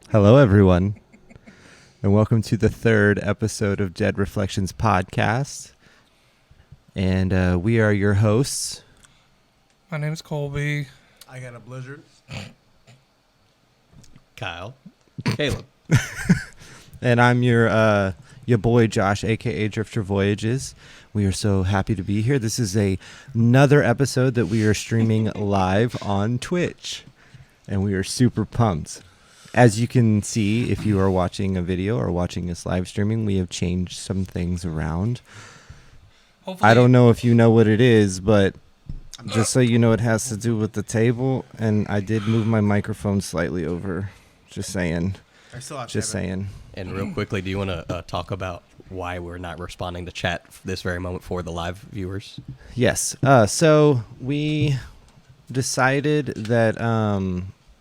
Hello, everyone, and welcome to the third episode of Dead Reflections podcast. And we are your hosts. My name is Kolby. I got a blizzard. Kyle. Caleb. And I'm your boy Josh, aka Drifter Voyages. We are so happy to be here. This is another episode that we are streaming live on Twitch, and we are super pumped. As you can see, if you are watching a video or watching this live streaming, we have changed some things around. Hopefully, I don't know if you know what it is, but just so you know, it has to do with the table, and I did move my microphone slightly over. Just saying. I still have Just saying. And real quickly, do you want to talk about why we're not responding to chat this very moment for the live viewers? Yes. So we decided that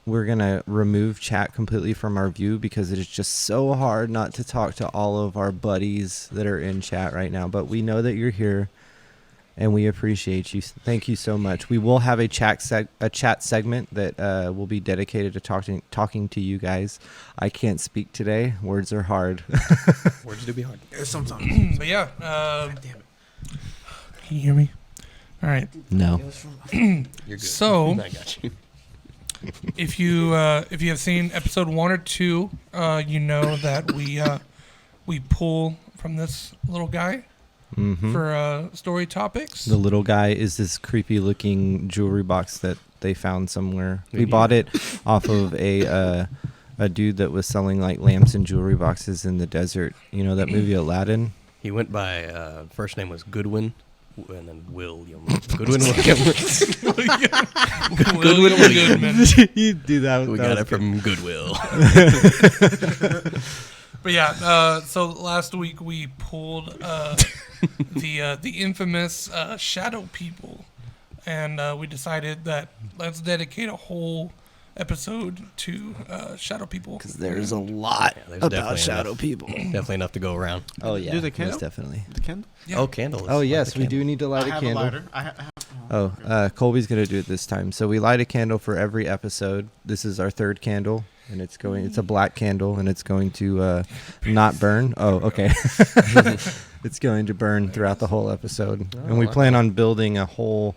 we're going to remove chat completely from our view because it is just so hard not to talk to all of our buddies that are in chat right now. But we know that you're here, and we appreciate you. Thank you so much. We will have a chat segment that will be dedicated to talking to you guys. I can't speak today. Words are hard. Words do be hard. Sometimes. but yeah. God damn it. Can you hear me? All right. No. You're good. So- I got you. If you have seen episode 1 or 2, you know that we pull from this little guy for story topics. The little guy is this creepy looking jewelry box that they found somewhere. We bought it off of a dude that was selling like lamps and jewelry boxes in the desert. You know that movie Aladdin? He went by, first name was Goodwin, and then William. Goodwin William. Goodwin Goodman. You do that. We got it from Goodwill. But yeah, so last week we pulled the infamous shadow people, and we decided that let's dedicate a whole episode to shadow people. Because there's a lot there's about definitely shadow enough. people. Definitely enough to go around. Oh yeah, Do the most candle? definitely. The candle? Yeah. Oh, candles. Oh Light yes, the we candle. do need to light I a have candle. a lighter. Colby's gonna do it this time. So we light a candle for every episode. This is our third candle, and it's a black candle, and it's going to not burn. Oh, okay. It's going to burn throughout the whole episode, and we plan on building a whole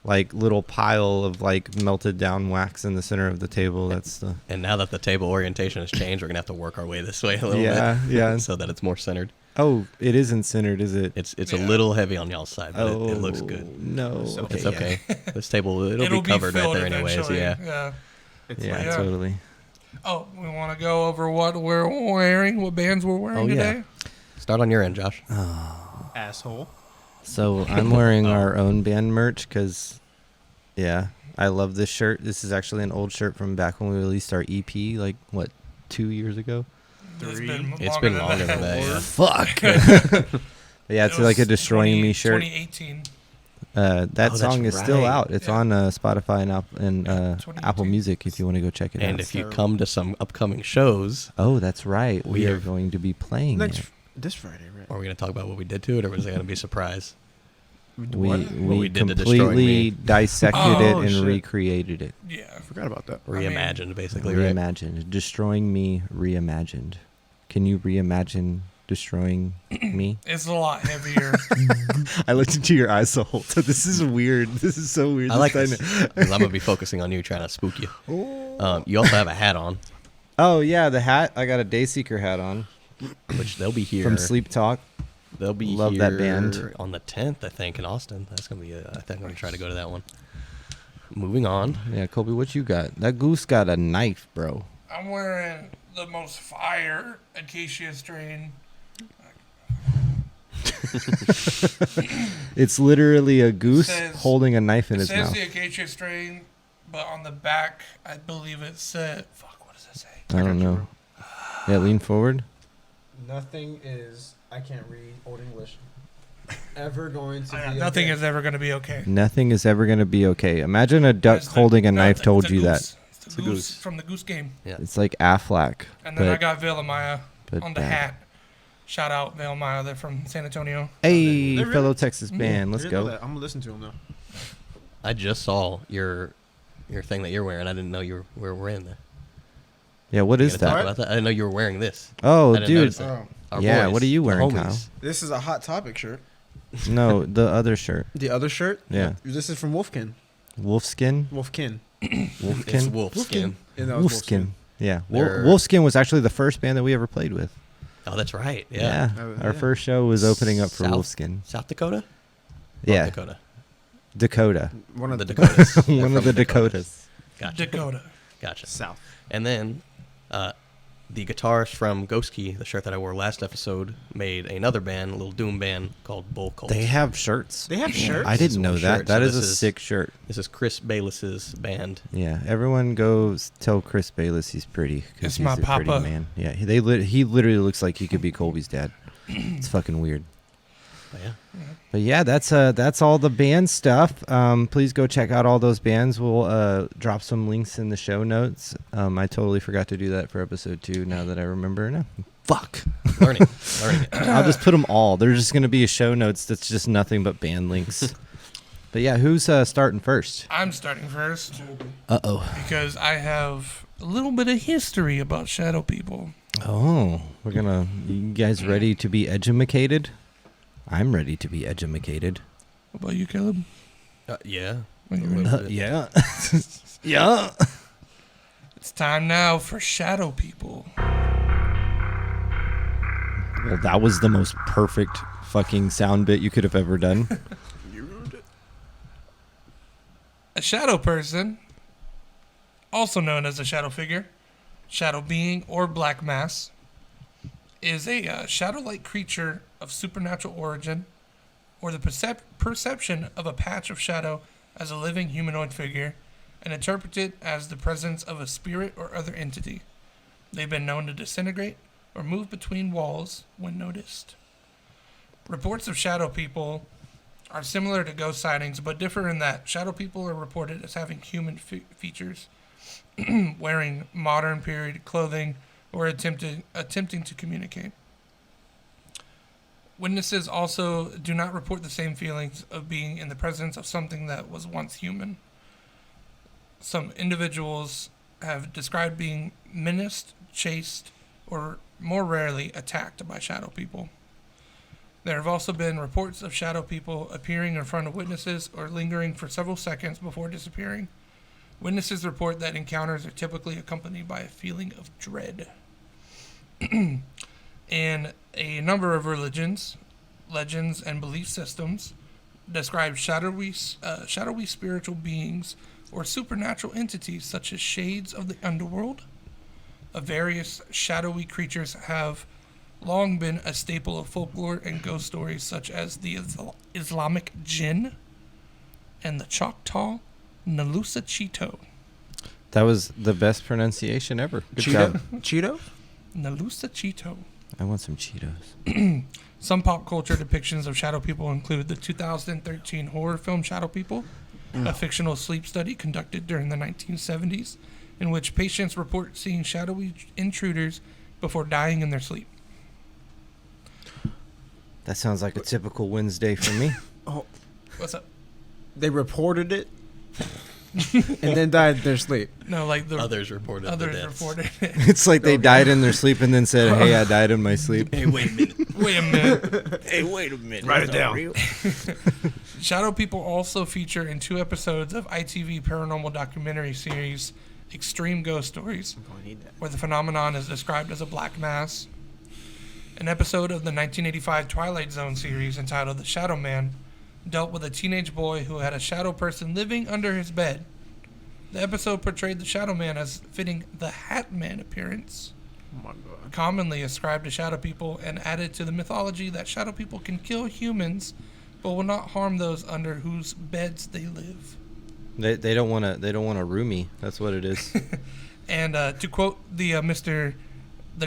like little pile of like melted down wax in the center of the table. That's the And now that the table orientation has changed, we're going to have to work our way this way a little bit. yeah. So that it's more centered. Oh, it isn't centered, is it? It's Yeah. a little heavy on y'all's side, but Oh, it looks good. No, It's It's yeah. okay. This table, it'll be covered right filled there anyways. eventually. Yeah. It's Yeah, like, Yeah. totally. Oh, we want to go over what we're wearing, what bands we're wearing Oh, yeah. today? Start on your end, Josh. asshole. So I'm wearing our own band merch because, yeah, I love this shirt. This is actually an old shirt from back when we released our EP, like, what, 2 years ago? It's been longer than that, yeah. Fuck. But yeah, it's like a Destroying Me shirt. 2018. That that's song is still right. out. It's Yeah. on Spotify and Apple 2018. Music if you want to go check it And out. if you come to some upcoming shows, Oh, that's right. We We are are- going to be playing it. This Friday, right? are we going to talk about what we did to it, or was it going to be a surprise? We we did to Destroying completely Me. dissected it Oh, and shit. recreated it. Yeah. I forgot about that. I mean, Reimagined, basically, right? Reimagined. Destroying Me reimagined. Can you reimagine destroying me? It's a lot heavier. I looked into your eyes the whole time. This is weird. This is so weird. I like this, 'cause I'm going to be focusing on you, trying to spook you. You also have a hat on, Oh yeah, the hat. I got a Dayseeker hat on which they'll be here. from Sleep Talk. They'll be Love here that band. on the 10th, I think, in Austin. That's going to be, I think I'm going to try to go to that one. Moving on. Yeah, Colby, what you got? That goose got a knife, bro. I'm wearing the most fire acacia strain. It's literally a goose Says- holding a knife in It his says mouth. the acacia strain, but on the back, I believe it said. Fuck, what does it say? I don't know. Yeah, lean forward. Nothing is, I can't read Old English, ever going to be Nothing okay. is ever going to be okay. Nothing is ever gonna be okay. Imagine a duck It's the- holding a no, knife it's told the you that. goose. It's the a goose goose. from the Goose Game. Yeah. It's like Aflac. And then I but- got Villamaya but on the bad. hat. Shout out Villamaya. They're from San Antonio. Hey, They're really- fellow Texas band, let's I didn't know go. that. I'm gonna listen to him now. I just saw your thing that you're wearing. I didn't know you were wearing that. Yeah, what You is gonna talk that? about that? I didn't know you were wearing this. Oh, I didn't dude. notice it. Oh, Our Yeah, boys, what are you the wearing, homies. Kyle? this is a Hot Topic shirt. No, the other shirt. The other shirt? Yeah. This is from Wolfkin. Wolfskin? Wolfkin. It's Wolfkin? wolf skin. Yeah, that was Wolfskin. Yeah. They're- Wolfskin was actually the first band that we ever played with. Oh, that's right. Yeah. Oh, Our yeah. first show was opening up for South- Wolfskin. South Dakota? Yeah. North Dakota. Dakota. One of The Dakotas. They're One of from the Dakotas. Gotcha. Dakota. Gotcha. South. And then the guitarist from Ghost Key, the shirt that I wore last episode, made another band, a little doom band called Bull Cult. They have shirts. They have shirts? I didn't know One that. shirt, That so is a this is- sick shirt. This is Chris Bayless's band. Yeah, everyone goes tell Chris Bayless he's pretty because It's he's my a pretty papa. man. Yeah, he literally looks like he could be Colby's dad. It's fucking weird. But yeah. But yeah, that's all the band stuff. Please go check out all those bands. We'll drop some links in the show notes. I totally forgot to do that for episode 2. Now that I remember, no, fuck. Learning it. I'll just put them all. There's just gonna be a show notes that's just nothing but band links. But yeah, who's starting first? I'm starting first Uh-oh. because I have a little bit of history about shadow people. Oh, you guys ready to be edumacated? I'm ready to be edumacated. What about you, Caleb? Yeah. Are you A ready? little bit. Yeah. Yeah. It's time now for shadow people. Well, that was the most perfect fucking sound bit you could have ever done. You ruined it. A shadow person, also known as a shadow figure, shadow being, or black mass, is a shadow-like creature of supernatural origin, or the perception of a patch of shadow as a living humanoid figure, and interpreted as the presence of a spirit or other entity. They've been known to disintegrate or move between walls when noticed. Reports of shadow people are similar to ghost sightings, but differ in that shadow people are reported as having human features, wearing modern period clothing, or attempting to communicate. Witnesses also do not report the same feelings of being in the presence of something that was once human. Some individuals have described being menaced, chased, or more rarely attacked by shadow people. There have also been reports of shadow people appearing in front of witnesses or lingering for several seconds before disappearing. Witnesses report that encounters are typically accompanied by a feeling of dread. And a number of religions, legends, and belief systems describe shadowy spiritual beings or supernatural entities such as shades of the underworld. Various shadowy creatures have long been a staple of folklore and ghost stories such as the Islamic jinn and the Choctaw Nalusa Cheeto. That was the best pronunciation ever. Good Cheeto? job. Cheeto? Nalusa Cheeto. I want some Cheetos. Some pop culture depictions of shadow people include the 2013 horror film Shadow People, a fictional sleep study conducted during the 1970s, in which patients report seeing shadowy intruders before dying in their sleep. That sounds like a typical Wednesday for me. Oh, What's up? they reported it and then died in their sleep. No, like the Others reported the others deaths. reported it. It's like they died in their sleep and then said, "Hey, I died in my sleep." Hey, wait a minute. Wait a minute. Hey, wait a minute. Write it down. Shadow people also feature in 2 episodes of ITV paranormal documentary series Extreme Ghost Stories, where the phenomenon is described as a black mass. An episode of the 1985 Twilight Zone series entitled The Shadow Man dealt with a teenage boy who had a shadow person living under his bed. The episode portrayed the Shadow Man as fitting the Hat Man appearance, Oh my god. commonly ascribed to shadow people, and added to the mythology that shadow people can kill humans but will not harm those under whose beds they live. They don't want to roomie. That's what it is. And to quote the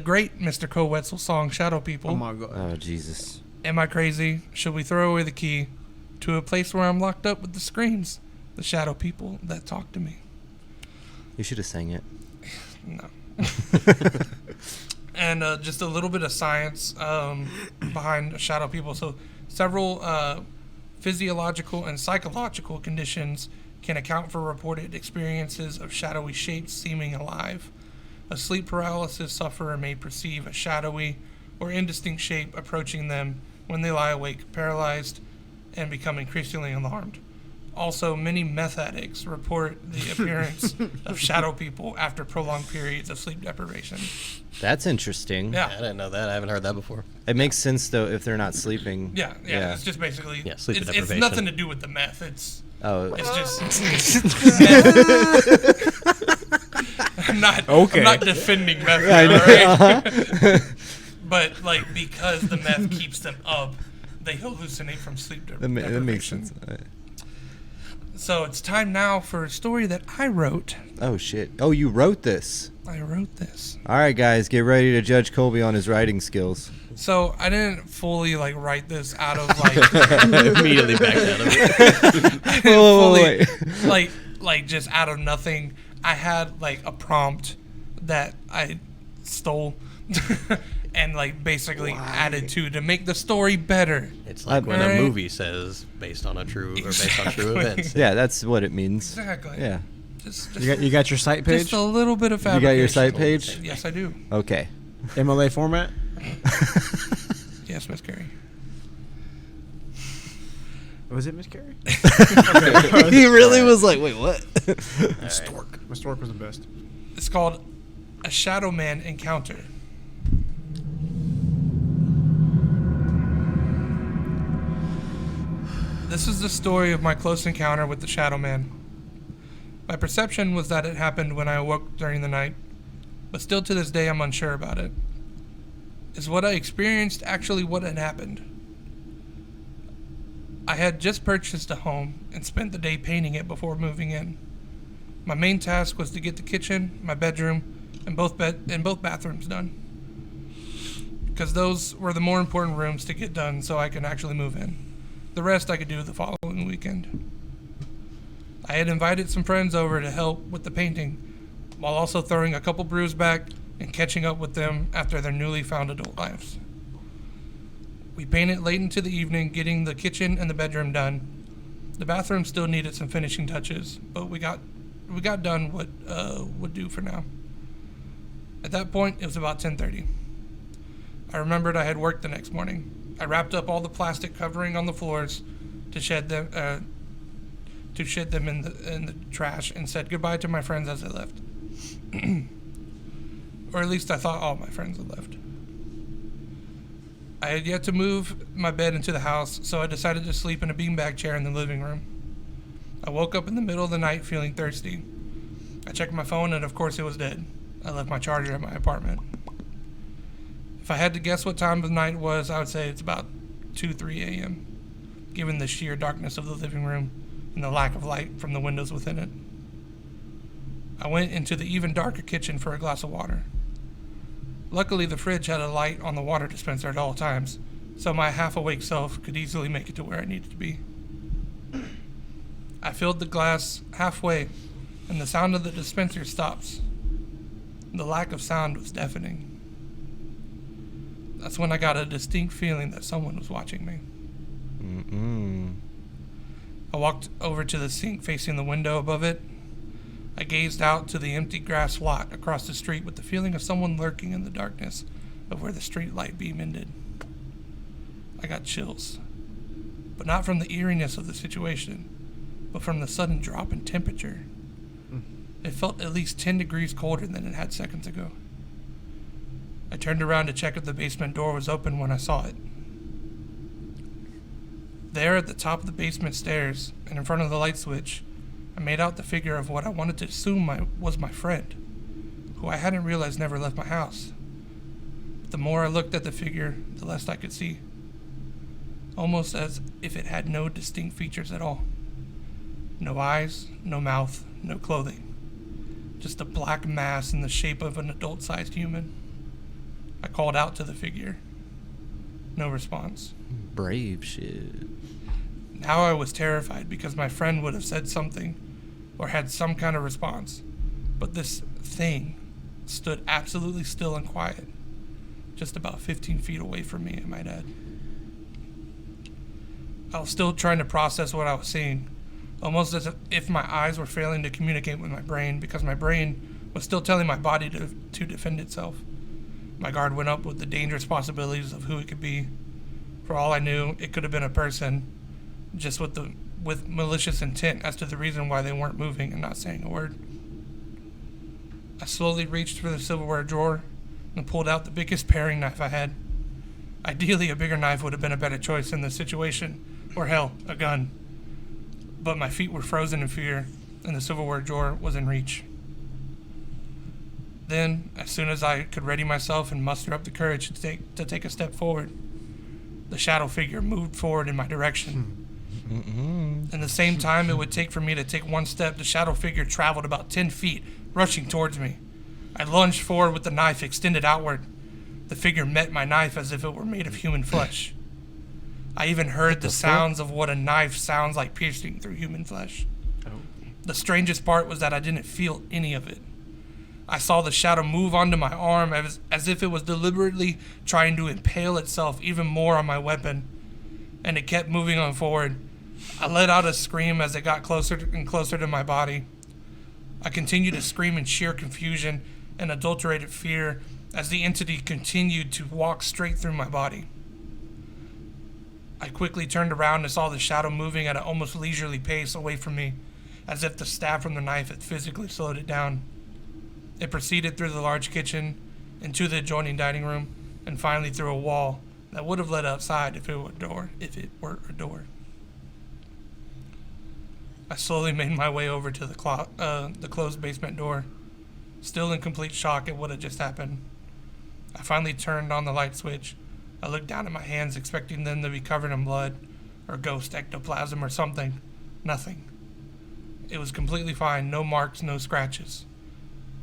great Mr. Cowetzel song "Shadow People," Oh my god. Oh Jesus. am I crazy? Should we throw away the key to a place where I'm locked up with the screams, the shadow people that talk to me? You should have sang it. No. And just a little bit of science behind shadow people. So several physiological and psychological conditions can account for reported experiences of shadowy shapes seeming alive. A sleep paralysis sufferer may perceive a shadowy or indistinct shape approaching them when they lie awake, paralyzed, and become increasingly alarmed. Also, many meth addicts report the appearance of shadow people after prolonged periods of sleep deprivation. That's interesting. Yeah. I didn't know that. I haven't heard that before. It makes sense though if they're not sleeping. Yeah. It's just basically sleep it's deprivation. nothing to do with the meth. It's Oh, just I'm not defending meth. I know. Right? But like because the meth keeps them up, they hallucinate from sleep that deprivation. makes sense. So it's time now for a story that I wrote. Oh shit! Oh, you wrote this. I wrote this. All right, guys, get ready to judge Kolby on his writing skills. So I didn't fully like write this out of like Immediately backed out of it. like just out of nothing. I had like a prompt that I stole and like basically added to make the story better. It's like when Right. a movie says based on a true or based on true events. Yeah, that's what it means. Exactly. Yeah. Just You got your site page? just a little bit of You fabrication. got your site page? Yes, I do. Okay. MLA format? Yes, Miss Carey. Was it Miss Carey? He really was like, wait, what? Stork. Miss Stork was the best. It's called A Shadow Man Encounter. This is the story of my close encounter with the Shadow Man. My perception was that it happened when I awoke during the night, but still to this day I'm unsure about it. Is what I experienced actually what had happened? I had just purchased a home and spent the day painting it before moving in. My main task was to get the kitchen, my bedroom, and both bathrooms done, because those were the more important rooms to get done so I could actually move in. The rest I could do the following weekend. I had invited some friends over to help with the painting, while also throwing a couple brews back and catching up with them after their newly found adult lives. We painted late into the evening, getting the kitchen and the bedroom done. The bathroom still needed some finishing touches, but we got done what would do for now. At that point, it was about 10:30. I remembered I had work the next morning. I wrapped up all the plastic covering on the floors to shed them in the trash and said goodbye to my friends as I left. Or at least I thought all my friends had left. I had yet to move my bed into the house, so I decided to sleep in a beanbag chair in the living room. I woke up in the middle of the night feeling thirsty. I checked my phone and of course it was dead. I left my charger at my apartment. If I had to guess what time of night it was, I would say it's about 2-3 a.m., given the sheer darkness of the living room and the lack of light from the windows within it. I went into the even darker kitchen for a glass of water. Luckily, the fridge had a light on the water dispenser at all times, so my half-awake self could easily make it to where I needed to be. I filled the glass halfway, and the sound of the dispenser stops. The lack of sound was deafening. That's when I got a distinct feeling that someone was watching me. I walked over to the sink facing the window above it. I gazed out to the empty grass lot across the street with the feeling of someone lurking in the darkness of where the street light beam ended. I got chills, but not from the eeriness of the situation, but from the sudden drop in temperature. It felt at least 10 degrees colder than it had seconds ago. I turned around to check if the basement door was open when I saw it. There at the top of the basement stairs and in front of the light switch, I made out the figure of what I wanted to assume was my friend, who I hadn't realized never left my house. But the more I looked at the figure, the less I could see. Almost as if it had no distinct features at all. No eyes, no mouth, no clothing. Just a black mass in the shape of an adult-sized human. I called out to the figure. No response. Brave shit. Now I was terrified because my friend would have said something or had some kind of response. But this thing stood absolutely still and quiet, just about 15 feet away from me, I might add. I was still trying to process what I was seeing, almost as if my eyes were failing to communicate with my brain because my brain was still telling my body to defend itself. My guard went up with the dangerous possibilities of who it could be. For all I knew, it could have been a person, just with malicious intent as to the reason why they weren't moving and not saying a word. I slowly reached for the silverware drawer and pulled out the biggest paring knife I had. Ideally, a bigger knife would have been a better choice in this situation, or hell, a gun. But my feet were frozen in fear, and the silverware drawer was in reach. Then, as soon as I could ready myself and muster up the courage to take a step forward, the shadow figure moved forward in my direction. In the same time it would take for me to take one step, the shadow figure traveled about 10 feet, rushing towards me. I lunged forward with the knife extended outward. The figure met my knife as if it were made of human flesh. I even heard the sounds of what a knife sounds like piercing through human flesh. The strangest part was that I didn't feel any of it. I saw the shadow move onto my arm as if it was deliberately trying to impale itself even more on my weapon, and it kept moving on forward. I let out a scream as it got closer and closer to my body. I continued to scream in sheer confusion and adulterated fear as the entity continued to walk straight through my body. I quickly turned around and saw the shadow moving at an almost leisurely pace away from me, as if the stab from the knife had physically slowed it down. It proceeded through the large kitchen, into the adjoining dining room, and finally through a wall that would have led outside if it were a door. I slowly made my way over to the closed basement door, still in complete shock at what had just happened. I finally turned on the light switch. I looked down at my hands, expecting them to be covered in blood, or ghost ectoplasm or something. Nothing. It was completely fine, no marks, no scratches.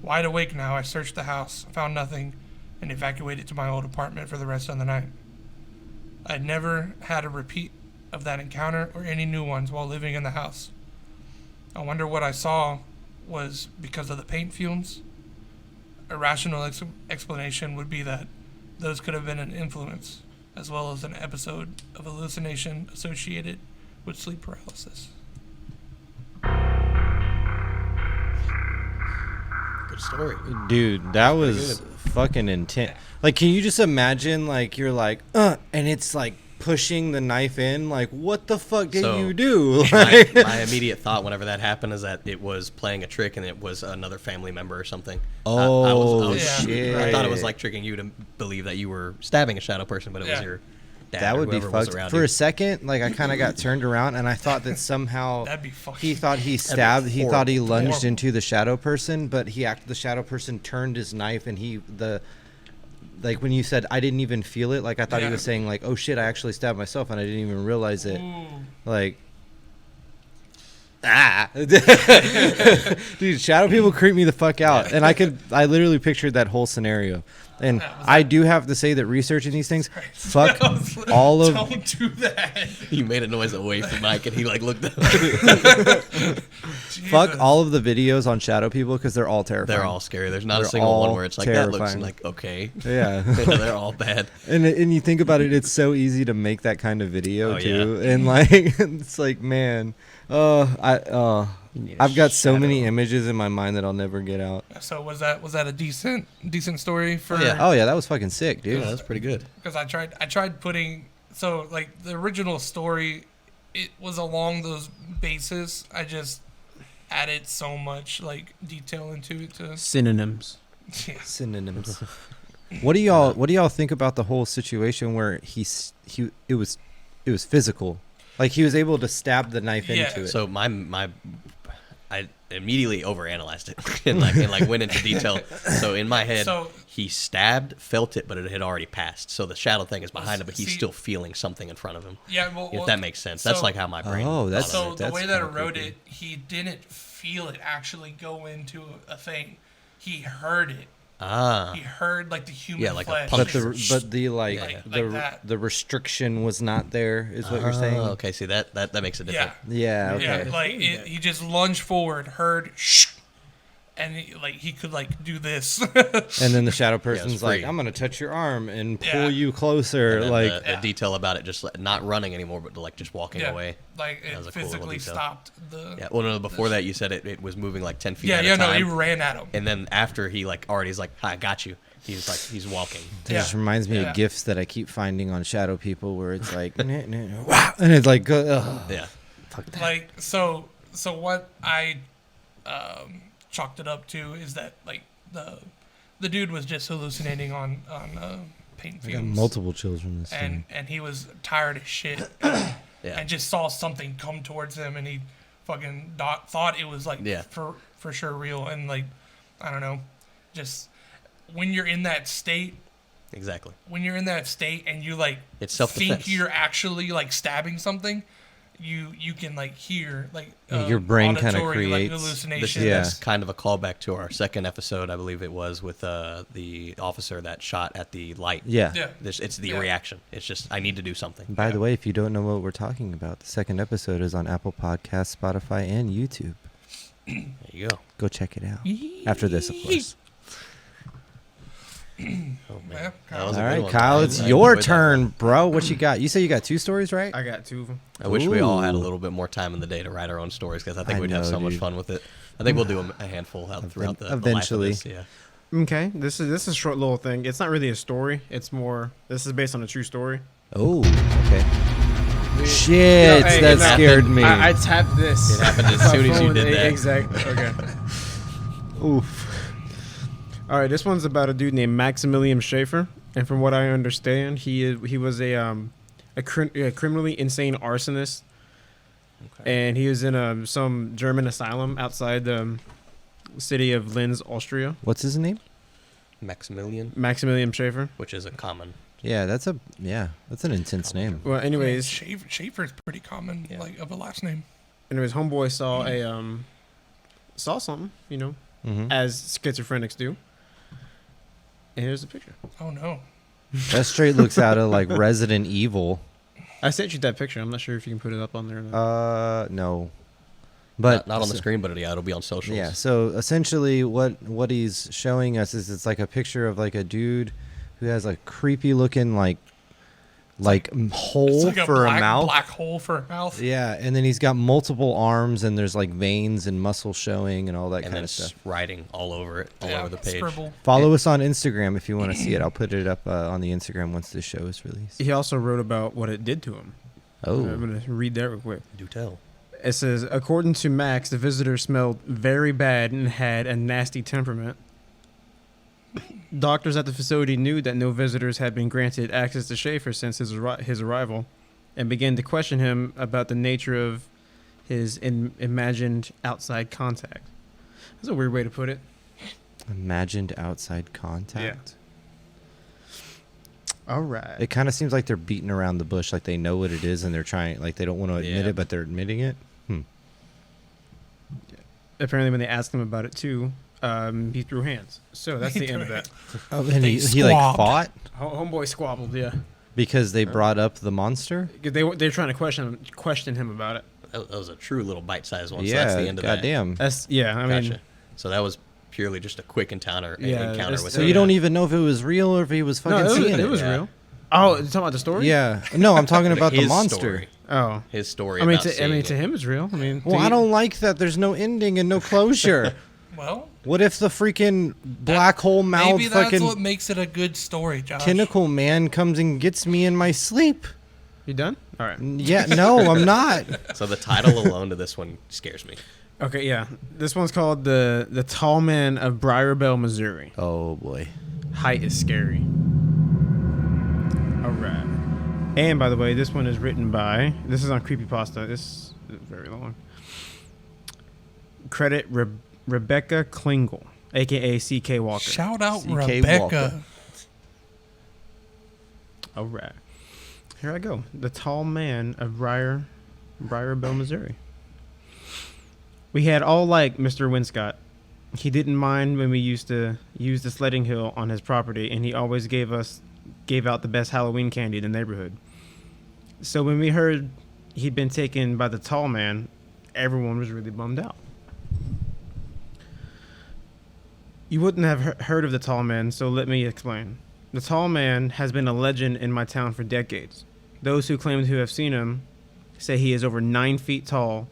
Wide awake now, I searched the house, found nothing, and evacuated to my old apartment for the rest of the night. I had never had a repeat of that encounter or any new ones while living in the house. I wonder what I saw was because of the paint fumes. A rational explanation would be that those could have been an influence, as well as an episode of hallucination associated with sleep paralysis. Good story. Dude, that was fucking intense. Like, can you just imagine, like, you're like, and it's like pushing the knife in? Like, what the fuck did you do? My immediate thought whenever that happened is that it was playing a trick and it was another family member or something. Shit. I thought it was like tricking you to believe that you were stabbing a shadow person, but it was your dad. That or would be whoever was fucked. around For you. a second, like, I kind of got turned around and I thought that somehow That'd be fucking. he thought he stabbed, he thought he lunged Horrible. into the shadow person, but the shadow person turned his knife and like when you said I didn't even feel it, like I thought he was saying like, oh shit, I actually stabbed myself and I didn't even realize it. Ooh. Like, dude, shadow people creep me the fuck out. And I literally pictured that whole scenario. And I do have to say that researching these things, fuck all of. Don't do that. You made a noise away from Mike, and he like looked up. Fuck all of the videos on shadow people because they're all terrifying. They're all scary. There's not They're a single one all where it's like that looks terrifying. like okay. Yeah. They're all bad. And you think about it, it's so easy to make that kind of video Oh, too. And like, it's like, man, I've got so many images in my mind that I'll never get out. So was that a decent story for? Oh yeah, that was fucking sick, dude. Yeah, that's pretty good. Because I tried putting, so like the original story, it was along those bases. I just added so much like detail into it to Synonyms. yeah. Synonyms. What do y'all think about the whole situation where it was physical? Like he was able to stab the knife into it. So I immediately overanalyzed it and like went into detail. So in my head, he stabbed, felt it, but it had already passed. So the shadow thing is behind him, but he's still feeling something in front of him. Yeah, well, if that makes sense. That's like how my brain. that's so the way that I kinda wrote creepy. it, he didn't feel it actually go into a thing. He heard it. He heard like the human like a flesh. punch. But the Like that. the restriction was not there, is what you're saying. Okay, see that makes it different. Yeah. Okay. Yeah, like he just lunged forward, heard, shh, and he could like do this. And then the shadow it's person's free. like, I'm gonna touch your arm and pull Yeah. you closer. And then Like, the detail about it, just not running anymore, but like just walking away. Like That was it a cool little physically detail. stopped the. Yeah. Well, no, before that you said it was moving like 10 feet Yeah, at yeah, a no, time. he ran at him. And then after he like already is like, "Hi, I got you." He's walking. it just reminds me Yeah. of gifs that I keep finding on shadow people where it's like, wow, and it's like, ugh. Yeah. Fuck that. Like so what I chalked it up to is that like the dude was just hallucinating on paint I got fumes. multiple children this and time. and he was tired as shit Yeah. and just saw something come towards him and he fucking thought it was like Yeah. for sure real, and like I don't know, just when you're in that state Exactly. and you like It's self-defense. think you're actually like stabbing something, you can like hear like Your brain kinda auditory, like, creates- hallucination. This is Yeah. that's kind of a callback to our second episode, I believe it was, with the officer that shot at the light. Yeah. Yeah. It's the Yeah. reaction. It's just I need to do something. By the way, if you don't know what we're talking about, the second episode is on Apple Podcasts, Spotify, and YouTube. There you go. Go check it out. After this, of course. Oh Yeah, man. That Kyle. was a All good right, one. Kyle, I it's enjoyed your that turn, one. bro. What you got? You say you got 2 stories, right? I got 2 of them. I wish we all had a Ooh. little bit more time in the day to write our own stories because I think I we'd have know, so much dude. fun with it. I think we'll do a handful out throughout the Eventually. life of this. Yeah. Okay, this is a short little thing. It's not really a story. It's more. This is based on a true story. Oh, okay. Shit, hey, that no, scared me. I tapped this. It happened as soon as you did that. Exactly. Okay. Oof. All right, this one's about a dude named Maximilian Schaefer, and from what I understand, he was a criminally insane arsonist, Okay. and he was in some German asylum outside the city of Linz, Austria. What's his name? Maximilian, Maximilian Schaefer. which is a common. Yeah, that's an intense name. Well, anyways, Schaefer's pretty common, Yeah. like of a last name. homeboy saw something, Mm-hmm. as schizophrenics do. And here's the picture. Oh no. That straight looks out of like Resident Evil. I sent you that picture. I'm not sure if you can put it up on there or not. No, but Not on the screen, but it'll be on socials. Yeah. So essentially, what he's showing us is it's like a picture of like a dude who has a creepy looking like hole It's like for a black, mouth. black hole for a mouth. Yeah, and then he's got multiple arms, and there's like veins and muscle showing and all that and kind then of stuff. writing all over it, all Yeah, over the page. scribble. Follow us on Instagram if you want to see it. I'll put it up on the Instagram once the show is released. He also wrote about what it did to him. Oh, I'm going to read that real quick. Do tell. It says, according to Max, the visitor smelled very bad and had a nasty temperament. Doctors at the facility knew that no visitors had been granted access to Schaefer since his arrival, and began to question him about the nature of his imagined outside contact. That's a weird way to put it. imagined outside contact. All right. It kind of seems like they're beating around the bush, like they know what it is and they're trying, like they don't want to admit Yeah. it, but they're admitting it. Apparently, when they asked him about it too, he threw hands. So that's He the end threw of that. Oh, and They he like squabbed. fought Homeboy squabbled. Yeah, because they brought up the monster. they're trying to question him about it. That was a true little bite-sized one. Yeah, so that's the end of that. goddamn. That's I mean, Gotcha. So that was purely just a quick encounter Yeah, encounter it's- with So him. you don't even know if it was real or if he was fucking no, seeing it was yeah. real. Oh, you're talking about the story? Yeah, no, I'm talking about the His monster. story. Oh, His story. I mean, about to seeing it. him, it's real. I mean, Well, to I you- don't like that. There's no ending and no closure. Well, What if the freaking black hole mouth maybe that's fucking what makes it a good story, Josh. tentacle man comes and gets me in my sleep? You done? All right. Yeah, no, I'm not. So the title alone to this one scares me. Okay, yeah. This one's called the Tall Man of Briarbell, Missouri. Oh boy. Height is scary. All right. And by the way, this one is written by. This is on Creepypasta. This is very long. Credit Rebecca Klingle, aka C.K. Walker. Shout out C.K. Rebecca. Walker. All right. Here I go. The Tall Man of Briarbell, Missouri. We had all liked Mr. Winscott. He didn't mind when we used to use the sledding hill on his property, and he always gave out the best Halloween candy in the neighborhood. So when we heard he'd been taken by the Tall Man, everyone was really bummed out. You wouldn't have heard of the tall man, so let me explain. The tall man has been a legend in my town for decades. Those who claim to have seen him say he is over 9 feet tall,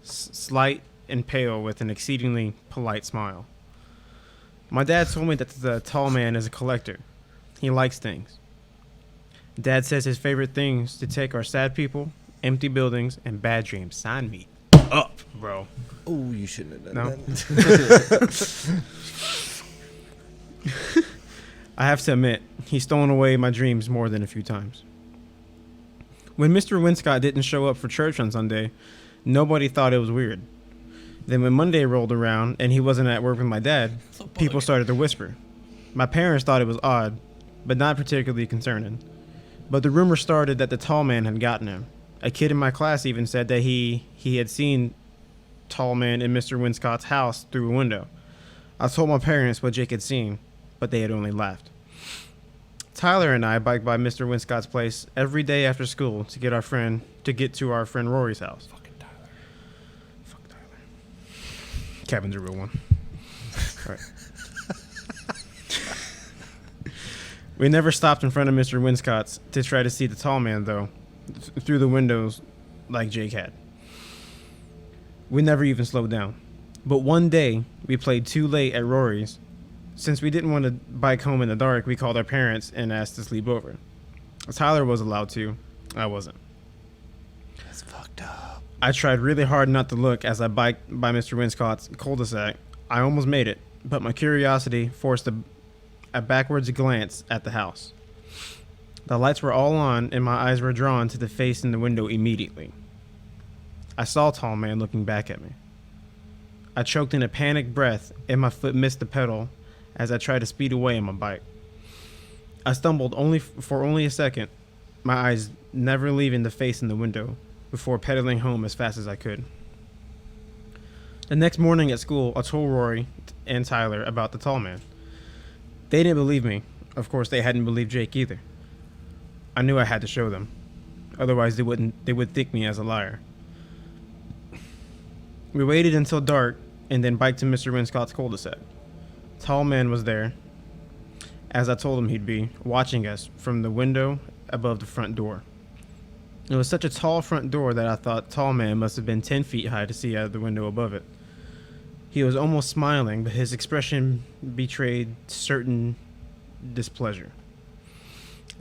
slight and pale with an exceedingly polite smile. My dad told me that the tall man is a collector. He likes things. Dad says his favorite things to take are sad people, empty buildings, and bad dreams. Sign me up, bro. Oh, you shouldn't have done No. that. I have to admit, he's stolen away my dreams more than a few times. When Mr. Winscott didn't show up for church on Sunday, nobody thought it was weird. Then when Monday rolled around and he wasn't at work with my dad, people started to whisper. My parents thought it was odd, but not particularly concerning. But the rumor started that the tall man had gotten him. A kid in my class even said that he had seen tall man in Mr. Winscott's house through a window. I told my parents what Jake had seen, but they had only laughed. Tyler and I biked by Mr. Winscott's place every day after school to get to our friend Rory's house. Fucking Tyler. Fuck Tyler. Kevin's a real one. All right. We never stopped in front of Mr. Winscott's to try to see the tall man, though, through the windows like Jake had. We never even slowed down. But one day, we played too late at Rory's. Since we didn't want to bike home in the dark, we called our parents and asked to sleep over. Tyler was allowed to. I wasn't. That's fucked up. I tried really hard not to look as I biked by Mr. Winscott's cul-de-sac. I almost made it, but my curiosity forced a backwards glance at the house. The lights were all on, and my eyes were drawn to the face in the window immediately. I saw tall man looking back at me. I choked in a panicked breath, and my foot missed the pedal as I tried to speed away on my bike. I stumbled for only a second, my eyes never leaving the face in the window, before pedaling home as fast as I could. The next morning at school, I told Rory and Tyler about the tall man. They didn't believe me. Of course, they hadn't believed Jake either. I knew I had to show them. Otherwise, they would think me as a liar. We waited until dark and then biked to Mr. Winscott's cul-de-sac. Tall man was there, as I told him he'd be, watching us from the window above the front door. It was such a tall front door that I thought tall man must have been 10 feet high to see out of the window above it. He was almost smiling, but his expression betrayed certain displeasure.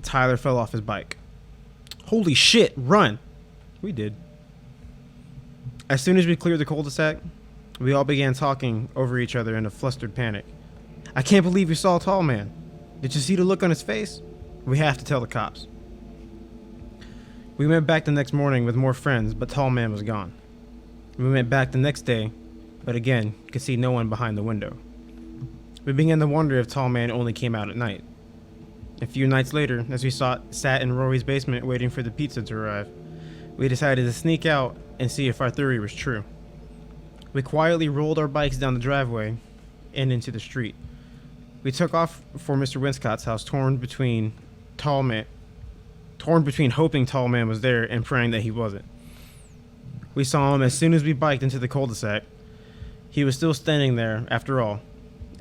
Tyler fell off his bike. Holy shit, run! We did. As soon as we cleared the cul-de-sac, we all began talking over each other in a flustered panic. I can't believe you saw a tall man. Did you see the look on his face? We have to tell the cops. We went back the next morning with more friends, but tall man was gone. We went back the next day, but again, could see no one behind the window. We began to wonder if tall man only came out at night. A few nights later, as we sat in Rory's basement waiting for the pizza to arrive, we decided to sneak out and see if our theory was true. We quietly rolled our bikes down the driveway and into the street. We took off for Mr. Winscott's house, torn between hoping tall man was there and praying that he wasn't. We saw him as soon as we biked into the cul-de-sac. He was still standing there after all,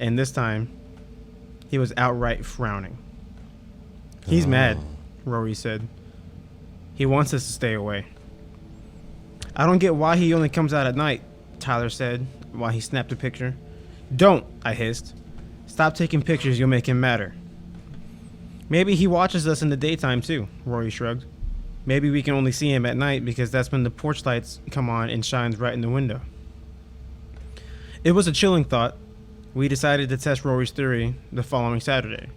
and this time he was outright frowning. He's mad, Rory said. He wants us to stay away. I don't get why he only comes out at night, Tyler said while he snapped a picture. Don't, I hissed. Stop taking pictures, you'll make him madder. Maybe he watches us in the daytime too, Rory shrugged. Maybe we can only see him at night because that's when the porch lights come on and shines right in the window. It was a chilling thought. We decided to test Rory's theory the following Saturday.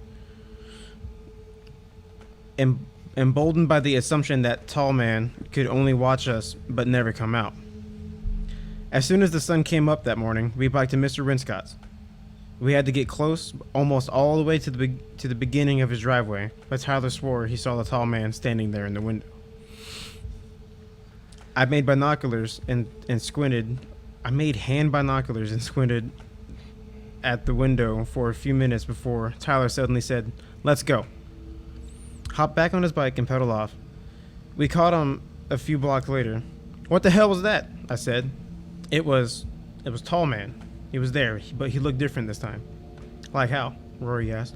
Emboldened by the assumption that tall man could only watch us but never come out. As soon as the sun came up that morning, we biked to Mr. Winscott's. We had to get close, almost all the way to the beginning of his driveway, but Tyler swore he saw the tall man standing there in the window. I made binoculars and squinted. I made hand binoculars and squinted at the window for a few minutes before Tyler suddenly said, "Let's go." Hopped back on his bike and pedaled off. We caught him a few blocks later. "What the hell was that?" I said. It was tall man. He was there, but he looked different this time. Like how? Rory asked.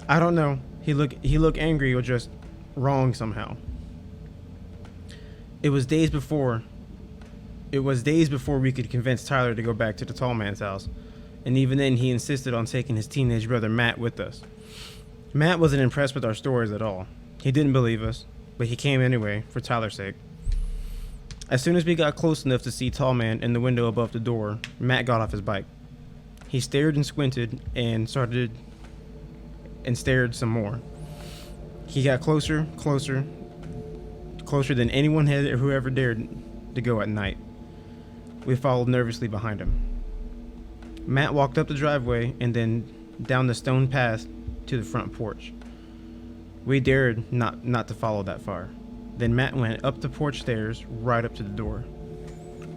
I don't know. He looked angry or just wrong somehow. It was days before we could convince Tyler to go back to the tall man's house. And even then, he insisted on taking his teenage brother Matt with us. Matt wasn't impressed with our stories at all. He didn't believe us, but he came anyway, for Tyler's sake. As soon as we got close enough to see Tall Man in the window above the door, Matt got off his bike. He stared and squinted and stared some more. He got closer than anyone who ever dared to go at night. We followed nervously behind him. Matt walked up the driveway and then down the stone path to the front porch. We dared not to follow that far. Then Matt went up the porch stairs right up to the door.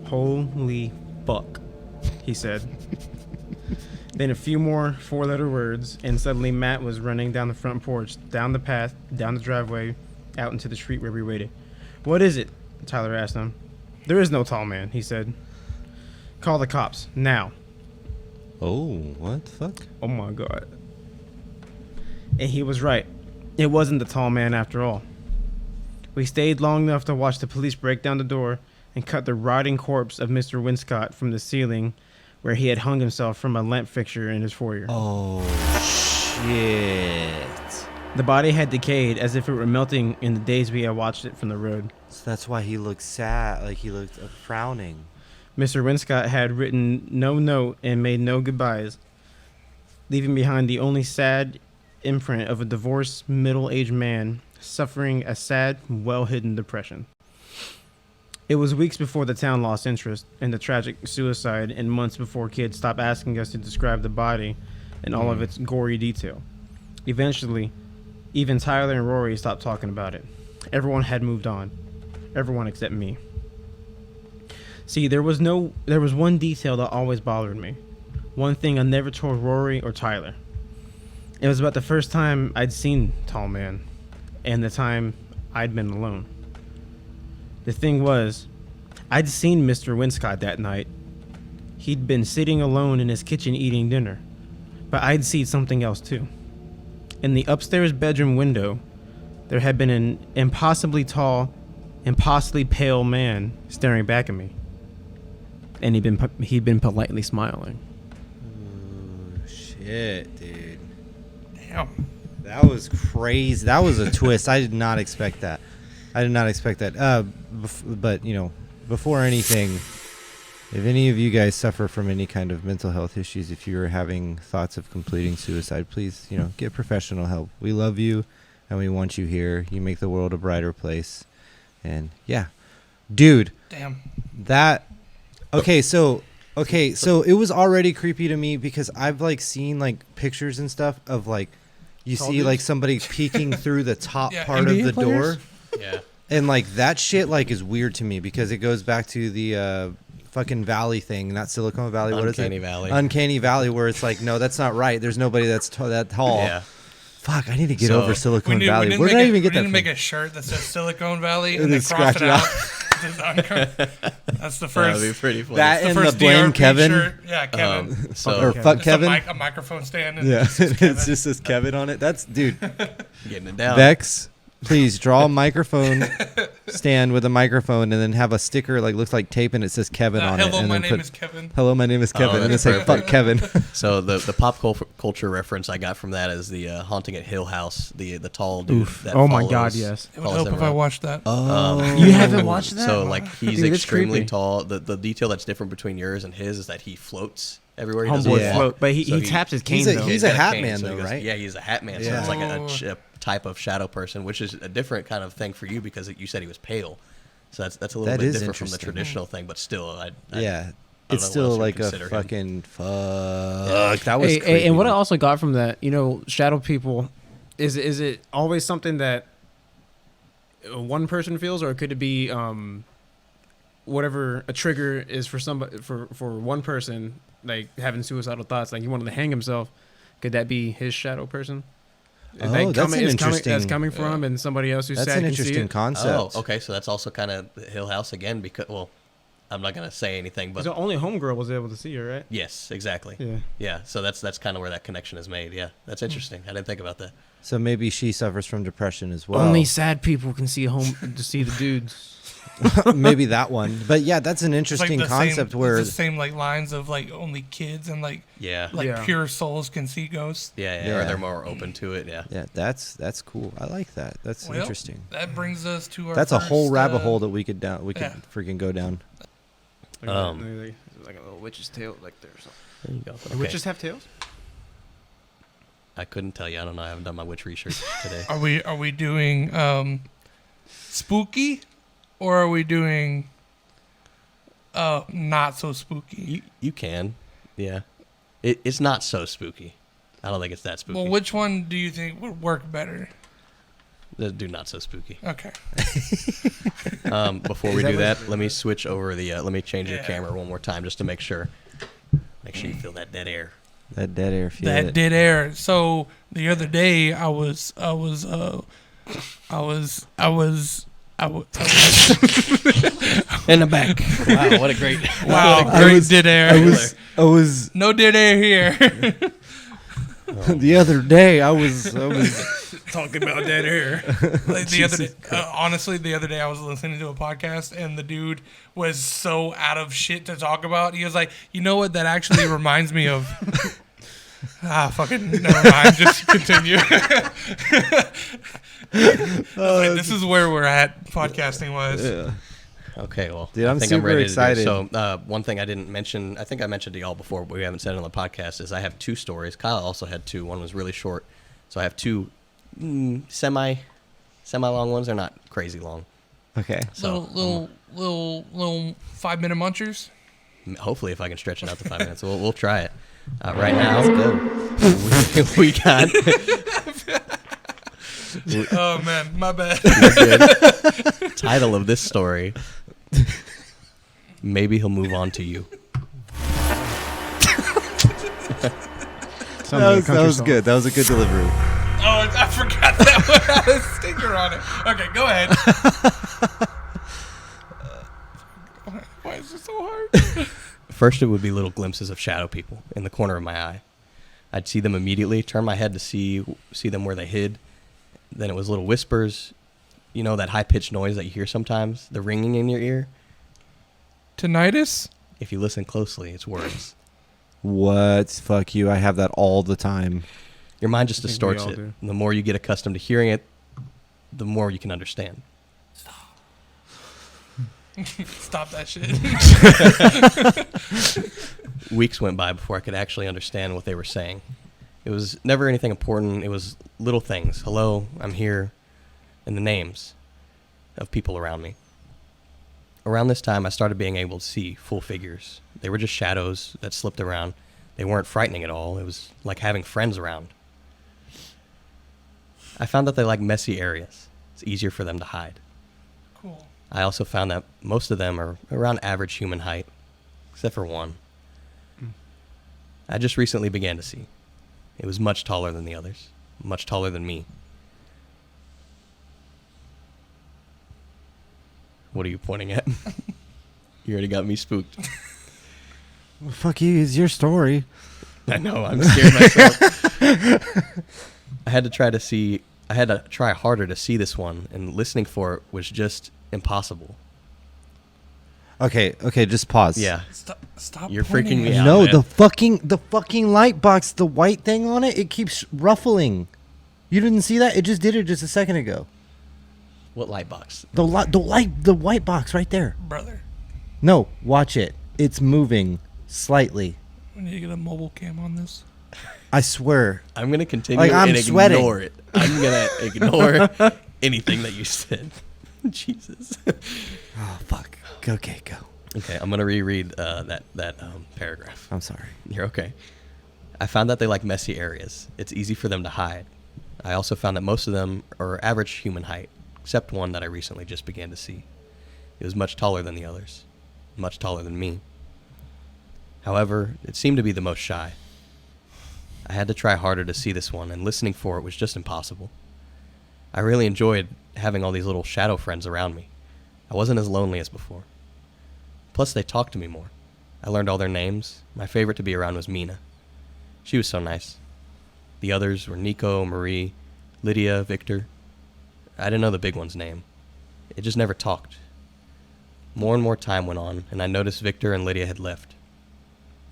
Holy fuck, he said. Then a few more four-letter words, and suddenly Matt was running down the front porch, down the path, down the driveway, out into the street where we waited. What is it? Tyler asked him. There is no tall man, he said. Call the cops, now. Oh, what the fuck? Oh my god. And he was right. It wasn't the tall man after all. We stayed long enough to watch the police break down the door and cut the rotting corpse of Mr. Winscott from the ceiling where he had hung himself from a lamp fixture in his foyer. Oh, shit. The body had decayed as if it were melting in the days we had watched it from the road. So that's why he looked sad, like he looked frowning. Mr. Winscott had written no note and made no goodbyes, leaving behind the only sad imprint of a divorced, middle-aged man suffering a sad, well-hidden depression. It was weeks before the town lost interest in the tragic suicide and months before kids stopped asking us to describe the body in all of its gory detail. Eventually, even Tyler and Rory stopped talking about it. Everyone had moved on. Everyone except me. See, there was one detail that always bothered me. One thing I never told Rory or Tyler. It was about the first time I'd seen Tall Man and the time I'd been alone. The thing was, I'd seen Mr. Winscott that night. He'd been sitting alone in his kitchen eating dinner. But I'd seen something else too. In the upstairs bedroom window, there had been an impossibly tall, impossibly pale man staring back at me. And he'd been politely smiling. Oh, shit, dude. Damn. That was crazy. That was a twist. I did not expect that. But, you know, before anything, if any of you guys suffer from any kind of mental health issues, if you're having thoughts of completing suicide, please, you know, get professional help. We love you and we want you here. You make the world a brighter place. And yeah, dude, Damn. that, okay. So it was already creepy to me because I've like seen like pictures and stuff of like, you Tall see dudes? like somebody peeking through the top Yeah, part NBA of the players? door. Yeah. And like that shit like is weird to me because it goes back to the fucking Valley thing, not Silicon Valley. What is it? Uncanny Valley. Uncanny Valley, where it's like, no, that's not right. There's nobody that's that tall. Yeah. Fuck, I need to get So, over Silicon Valley. Where did make I even get we that need to from? make a shirt that says Silicon Valley And and then then cross scratch it it out. That's the first. That'd be pretty funny. That the and the first blame DRP Kevin. shirt. Yeah, Kevin. So Or fuck Just Kevin. A microphone stand. And Yeah, it says it Kevin. just says Kevin on it. That's dude. getting it down. Vex, please draw a microphone stand with a microphone and then have a sticker like looks like tape and it says Kevin on it. Hello, And my then name put, is Kevin. hello, my name is Kevin, and then that's say perfect. fuck Kevin. So the pop culture reference I got from that is the Haunting at Hill House, the tall dude. Oof. That Oh my follows- god, yes. It would follows help if I everyone. watched that. You haven't watched that? So like he's Dude, it's extremely creepy. tall. The detail that's different between yours and his is that he floats everywhere. He doesn't Homeboy Yeah. walk. float, but he So taps his cane He's a- though. he's got hat cane, man so he though, goes- right? Yeah, he's a hat man. So Yeah. it's like Oh. a type of shadow person, which is a different kind of thing for you because you said he was pale. So that's a little That bit is different from the interesting. traditional thing, but still, Yeah, I don't it's know what still else you like a consider him. fucking fuck. That was Hey, creepy. and what I also got from that, you know, shadow people, is it always something that one person feels, or could it be whatever a trigger is for somebody for one person, like having suicidal thoughts, like he wanted to hang himself? Could that be his shadow person? Oh, that's an interesting- That's coming from, and somebody else who's That's sad an can see interesting it? concept. Oh, okay. So that's also kind of Hill House again, because I'm not gonna say anything, but So only homegirl was able to see her, right? yes, exactly. Yeah. Yeah, so that's kind of where that connection is made. Yeah, that's interesting. I didn't think about that. So maybe she suffers from depression as well. Only sad people can see to see the dudes. Maybe that one. But yeah, that's an It's like interesting the concept same, where it's the same like lines of like only kids and like Yeah, Yeah. pure souls can see ghosts. yeah, or they're more open to it. Yeah. yeah, that's cool. I like that. That's Well, interesting. That brings us to our. That's a whole first, rabbit hole that we could yeah. freaking go down. Like a little witch's tail, like there's. There you go. Do Okay. witches have tails? I couldn't tell you. I don't know. I haven't done my witch research today. Are we doing spooky, or are we doing not so spooky? You can, yeah. It's not so spooky. I don't think it's that spooky. Well, which one do you think would work better? Do not so spooky. Okay. Before we Is that do what- that, let me switch over let me change your Yeah. camera one more time just to make sure. Make sure you feel that dead air. That dead air feel That it. did air. So the other day I was In the back. Wow, what a great. wow, I great was- did air. I was No dead air here. the other day. I was Talking about dead air. Like the other day, honestly, the other day I was listening to a podcast and the dude was so out of shit to talk about. He was like, "You know what? That actually reminds me of." Fucking never mind. Just continue. Like, this is where we're at podcasting wise. yeah. Okay, well, Dude, I'm I think super ready excited. To do it. So, one thing I didn't mention, I think I mentioned to y'all before, but we haven't said it on the podcast, is I have 2 stories. Kyle also had 2. One was really short, so I have 2 semi long ones. They're not crazy long. Okay. So Little 5-minute munchers. hopefully, if I can stretch it out to 5 minutes, we'll try it. Right now, Let's go. we got. Oh man, my bad. Title of this story: Maybe he'll move on to you. That was good. That was a good delivery. Oh, I forgot that one had a sticker on it. Okay, go ahead. Why is it so hard? First, it would be little glimpses of shadow people in the corner of my eye. I'd see them immediately, turn my head to see them where they hid. Then it was little whispers, you know, that high-pitched noise that you hear sometimes, the ringing in your ear. Tinnitus? If you listen closely, it's words. What? Fuck you. I have that all the time. Your mind just I think we distorts all it. do. And the more you get accustomed to hearing it, the more you can understand. Stop that shit. Weeks went by before I could actually understand what they were saying. It was never anything important. It was little things. Hello, I'm here, and the names of people around me. Around this time, I started being able to see full figures. They were just shadows that slipped around. They weren't frightening at all. It was like having friends around. I found that they like messy areas. It's easier for them to hide. Cool. I also found that most of them are around average human height, except for one. I just recently began to see. It was much taller than the others, much taller than me. What are you pointing at? You already got me spooked. Well, fuck you. It's your story. I know, I'm scared myself. I had to try harder to see this one, and listening for it was just impossible. Okay. Just pause. Yeah. Stop. You're pointing freaking me at- out. No, man. the fucking light box, the white thing on it, it keeps ruffling. You didn't see that? It just did it just a second ago. What light box? The white box right there. Brother, No, watch it. It's moving slightly. we need to get a mobile cam on this. I swear. I'm going to continue Like, I'm and sweating. ignore it. I'm going to ignore anything that you said. Jesus. Oh fuck. Okay, go. Okay, I'm going to reread that paragraph. I'm sorry. You're okay. I found that they like messy areas. It's easy for them to hide. I also found that most of them are average human height, except one that I recently just began to see. It was much taller than the others, much taller than me. However, it seemed to be the most shy. I had to try harder to see this one, and listening for it was just impossible. I really enjoyed having all these little shadow friends around me. I wasn't as lonely as before. Plus, they talked to me more. I learned all their names. My favorite to be around was Mina. She was so nice. The others were Nico, Marie, Lydia, Victor. I didn't know the big one's name. It just never talked. More and more time went on, and I noticed Victor and Lydia had left.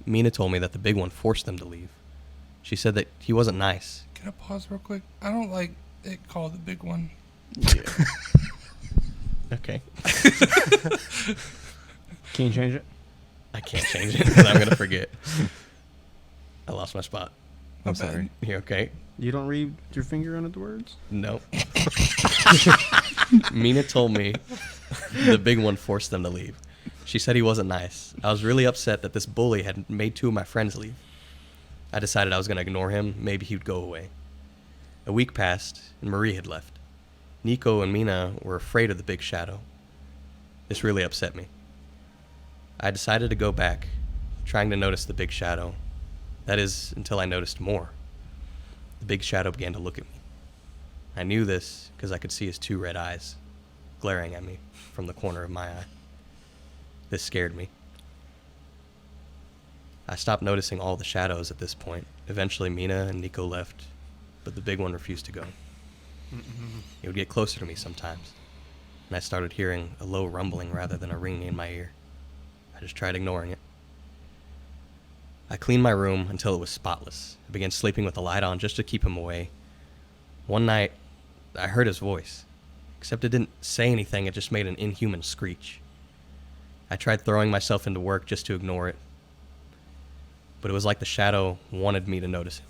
Mina told me that the big one forced them to leave. She said that he wasn't nice. Can I pause real quick? I don't like it called the big one. Yeah. Okay. Can you change it? I can't change it because I'm going to forget. I lost my spot. I'm My bad. sorry. You okay? You don't read your finger on the words? No. Mina told me the big one forced them to leave. She said he wasn't nice. I was really upset that this bully had made 2 of my friends leave. I decided I was going to ignore him. Maybe he'd go away. A week passed, and Marie had left. Nico and Mina were afraid of the big shadow. This really upset me. I decided to go back, trying to notice the big shadow. That is, until I noticed more. The big shadow began to look at me. I knew this because I could see his 2 red eyes glaring at me from the corner of my eye. This scared me. I stopped noticing all the shadows at this point. Eventually, Mina and Nico left, but the big one refused to go. It would get closer to me sometimes, and I started hearing a low rumbling rather than a ringing in my ear. I just tried ignoring it. I cleaned my room until it was spotless. I began sleeping with the light on just to keep him away. One night, I heard his voice, except it didn't say anything, it just made an inhuman screech. I tried throwing myself into work just to ignore it, but it was like the shadow wanted me to notice it.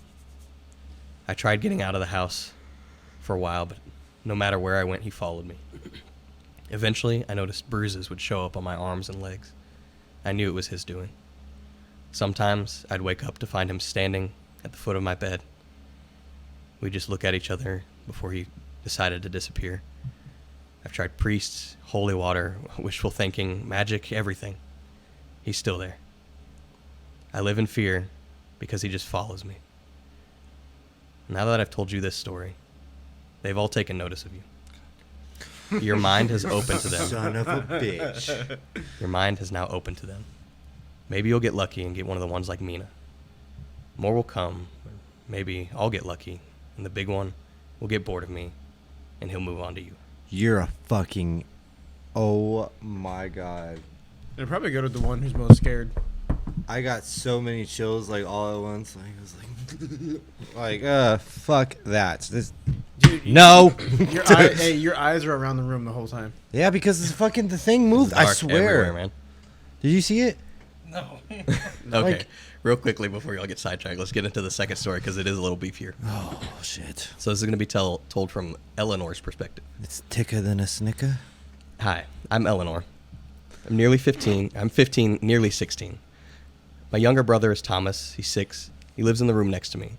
I tried getting out of the house for a while, but no matter where I went, he followed me. Eventually, I noticed bruises would show up on my arms and legs. I knew it was his doing. Sometimes I'd wake up to find him standing at the foot of my bed. We'd just look at each other before he decided to disappear. I've tried priests, holy water, wishful thinking, magic, everything. He's still there. I live in fear because he just follows me. Now that I've told you this story, they've all taken notice of you. Your mind has opened to them. Son of a bitch. Your mind has now opened to them. Maybe you'll get lucky and get one of the ones like Mina. More will come. Maybe I'll get lucky, and the big one will get bored of me, and he'll move on to you. You're a fucking... Oh my god. It'd probably go to the one who's most scared. I got so many chills, like, all at once. Like, I was like... fuck that. This... Dude, No! your eyes are around the room the whole time. Yeah, because the thing moved. I Dark swear. everywhere, man. Did you see it? No. Okay, Like- real quickly before y'all get sidetracked, let's get into the second story because it is a little beefier. Oh, shit. So this is going to be told from Eleanor's perspective. It's thicker than a snicker. Hi, I'm Eleanor. I'm nearly 15. I'm 15, nearly 16. My younger brother is Thomas. He's 6. He lives in the room next to me.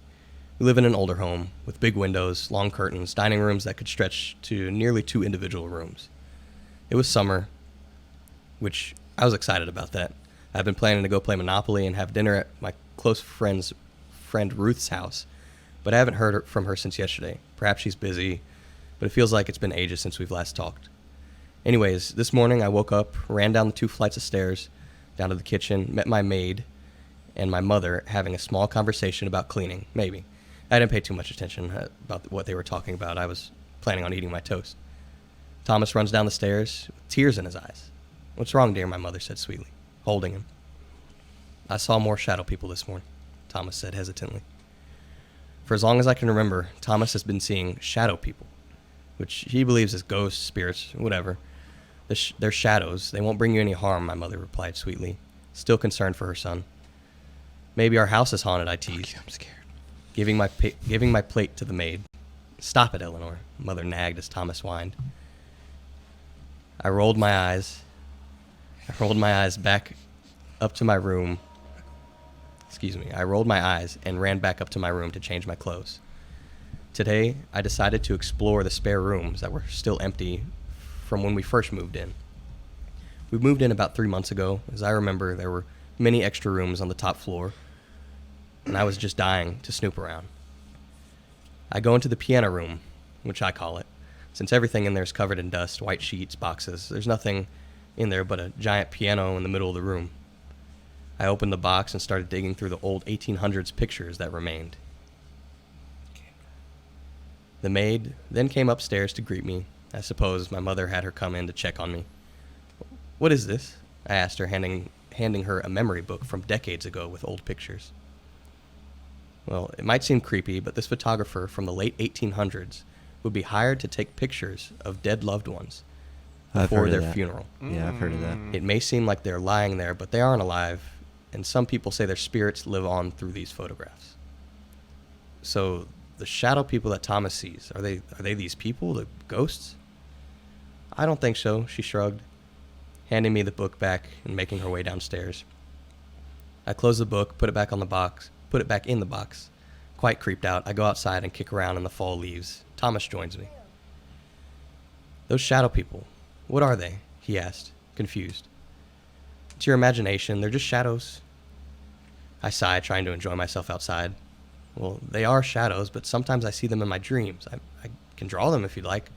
We live in an older home with big windows, long curtains, dining rooms that could stretch to nearly 2 individual rooms. It was summer, which I was excited about that. I've been planning to go play Monopoly and have dinner at my close friend Ruth's house, but I haven't heard from her since yesterday. Perhaps she's busy, but it feels like it's been ages since we've last talked. Anyways, this morning I woke up, ran down the 2 flights of stairs, down to the kitchen, met my maid and my mother having a small conversation about cleaning, maybe. I didn't pay too much attention about what they were talking about. I was planning on eating my toast. Thomas runs down the stairs with tears in his eyes. "What's wrong, dear?" my mother said sweetly, holding him. "I saw more shadow people this morning," Thomas said hesitantly. For as long as I can remember, Thomas has been seeing shadow people, which he believes is ghosts, spirits, whatever. They're shadows. They won't bring you any harm, my mother replied sweetly, still concerned for her son. "Maybe our house is haunted," I teased, I'm scared. giving my plate to the maid. "Stop it, Eleanor," mother nagged as Thomas whined. I rolled my eyes back up to my room. I rolled my eyes and ran back up to my room to change my clothes. Today, I decided to explore the spare rooms that were still empty from when we first moved in. We moved in about 3 months ago. As I remember, there were many extra rooms on the top floor, and I was just dying to snoop around. I go into the piano room, which I call it, since everything in there is covered in dust, white sheets, boxes. There's nothing in there but a giant piano in the middle of the room. I opened the box and started digging through the old 1800s pictures that remained. The maid then came upstairs to greet me. I suppose my mother had her come in to check on me. "What is this?" I asked her, handing her a memory book from decades ago with old pictures. Well, it might seem creepy, but this photographer from the late 1800s would be hired to take pictures of dead loved ones before their funeral. Yeah, I've heard of that. It may seem like they're lying there, but they aren't alive, and some people say their spirits live on through these photographs. So the shadow people that Thomas sees, are they these people, the ghosts? I don't think so, she shrugged, handing me the book back and making her way downstairs. I close the book, put it back in the box. Quite creeped out, I go outside and kick around in the fall leaves. Thomas joins me. "Those shadow people, what are they?" he asked, confused. "It's your imagination, they're just shadows." I sigh, trying to enjoy myself outside. "Well, they are shadows, but sometimes I see them in my dreams. I can draw them if you'd like.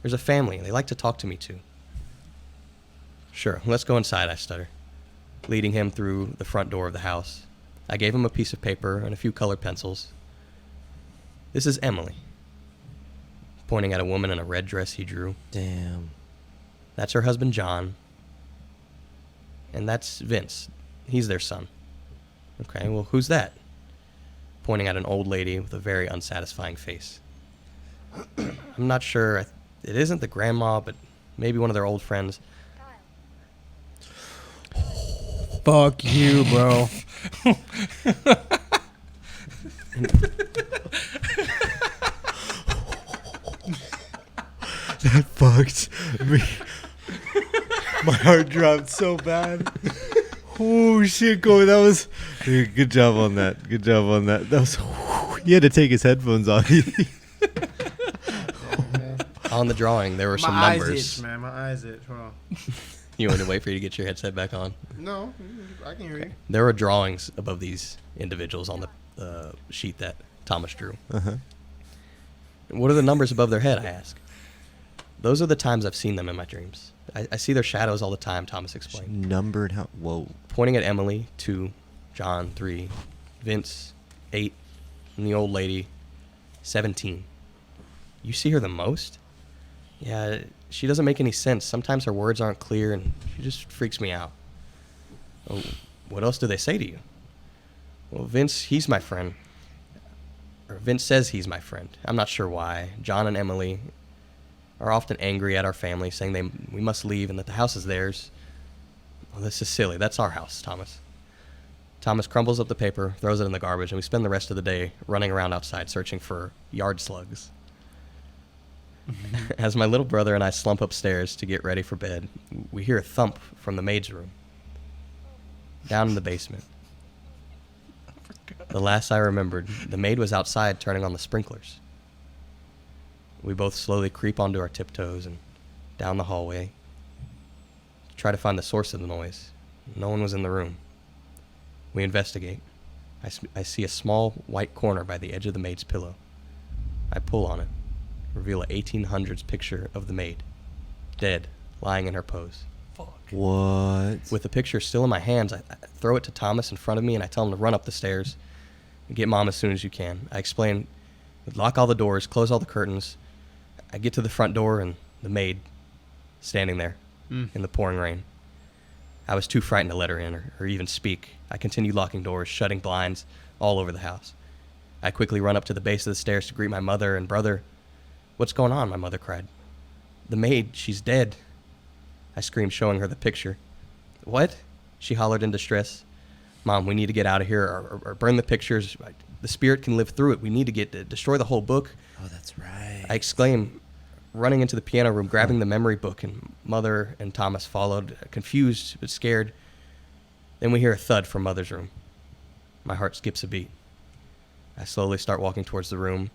There's a family, and they like to talk to me too." "Sure, let's go inside," I stutter, leading him through the front door of the house. I gave him a piece of paper and a few colored pencils. "This is Emily," pointing at a woman in a red dress he drew. Damn. "That's her husband, John. And that's Vince. He's their son." "Okay, well, who's that?" Pointing at an old lady with a very unsatisfying face. "I'm not sure. It isn't the grandma, but maybe one of their old friends." Fuck you, bro. That fucked me. My heart dropped so bad. Oh shit, Kolby, that was good job on that. Good job on that. That was. He had to take his headphones off. On the drawing, there were some My numbers. eyes itch, man. My eyes itch. Hold on. You want to wait for you to get your headset back on? No, I can hear you. There were drawings above these individuals on the sheet that Thomas drew. Uh-huh. "What are the numbers above their head?" I asked. "Those are the times I've seen them in my dreams. I see their shadows all the time," Thomas explained. Numbered how? Whoa. Pointing at Emily, 2, John, 3, Vince, 8, and the old lady, 17. "You see her the most?" "Yeah, she doesn't make any sense. Sometimes her words aren't clear, and she just freaks me out." "Oh, what else do they say to you?" "Well, Vince, he's my friend. Or Vince says he's my friend. I'm not sure why. John and Emily are often angry at our family, saying we must leave and that the house is theirs." "Well, this is silly. That's our house, Thomas." Thomas crumbles up the paper, throws it in the garbage, and we spend the rest of the day running around outside searching for yard slugs. As my little brother and I slump upstairs to get ready for bed, we hear a thump from the maid's room, down in the basement. The last I remembered, the maid was outside turning on the sprinklers. We both slowly creep onto our tiptoes and down the hallway to try to find the source of the noise. No one was in the room. We investigate. I see a small white corner by the edge of the maid's pillow. I pull on it, reveal a 1800s picture of the maid, dead, lying in her pose. Fuck. What? With the picture still in my hands, I throw it to Thomas in front of me and I tell him to run up the stairs and get Mom as soon as you can. I explain, lock all the doors, close all the curtains. I get to the front door and the maid standing there in the pouring rain. I was too frightened to let her in or even speak. I continue locking doors, shutting blinds all over the house. I quickly run up to the base of the stairs to greet my mother and brother. "What's going on?" my mother cried. "The maid, she's dead," I screamed, showing her the picture. "What?" she hollered in distress. "Mom, we need to get out of here or burn the pictures. The spirit can live through it. We need to destroy the whole book." Oh, that's right. I exclaimed, running into the piano room, grabbing the memory book, and Mother and Thomas followed, confused but scared. Then we hear a thud from Mother's room. My heart skips a beat. I slowly start walking towards the room,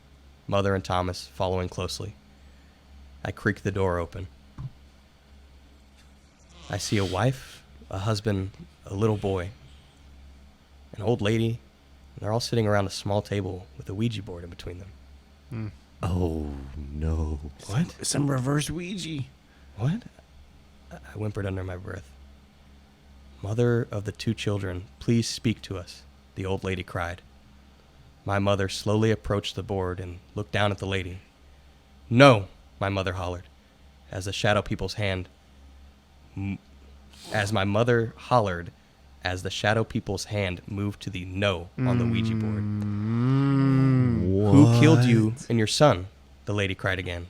Mother and Thomas following closely. I creak the door open. I see a wife, a husband, a little boy, an old lady, and they're all sitting around a small table with a Ouija board in between them. Oh, no. What? Some reverse Ouija. What? I whimpered under my breath. "Mother of the 2 children, please speak to us," the old lady cried. My mother slowly approached the board and looked down at the lady. "No," my mother hollered, as the shadow people's hand moved to the no on the Ouija board. "Who killed you and your son?" the lady cried again.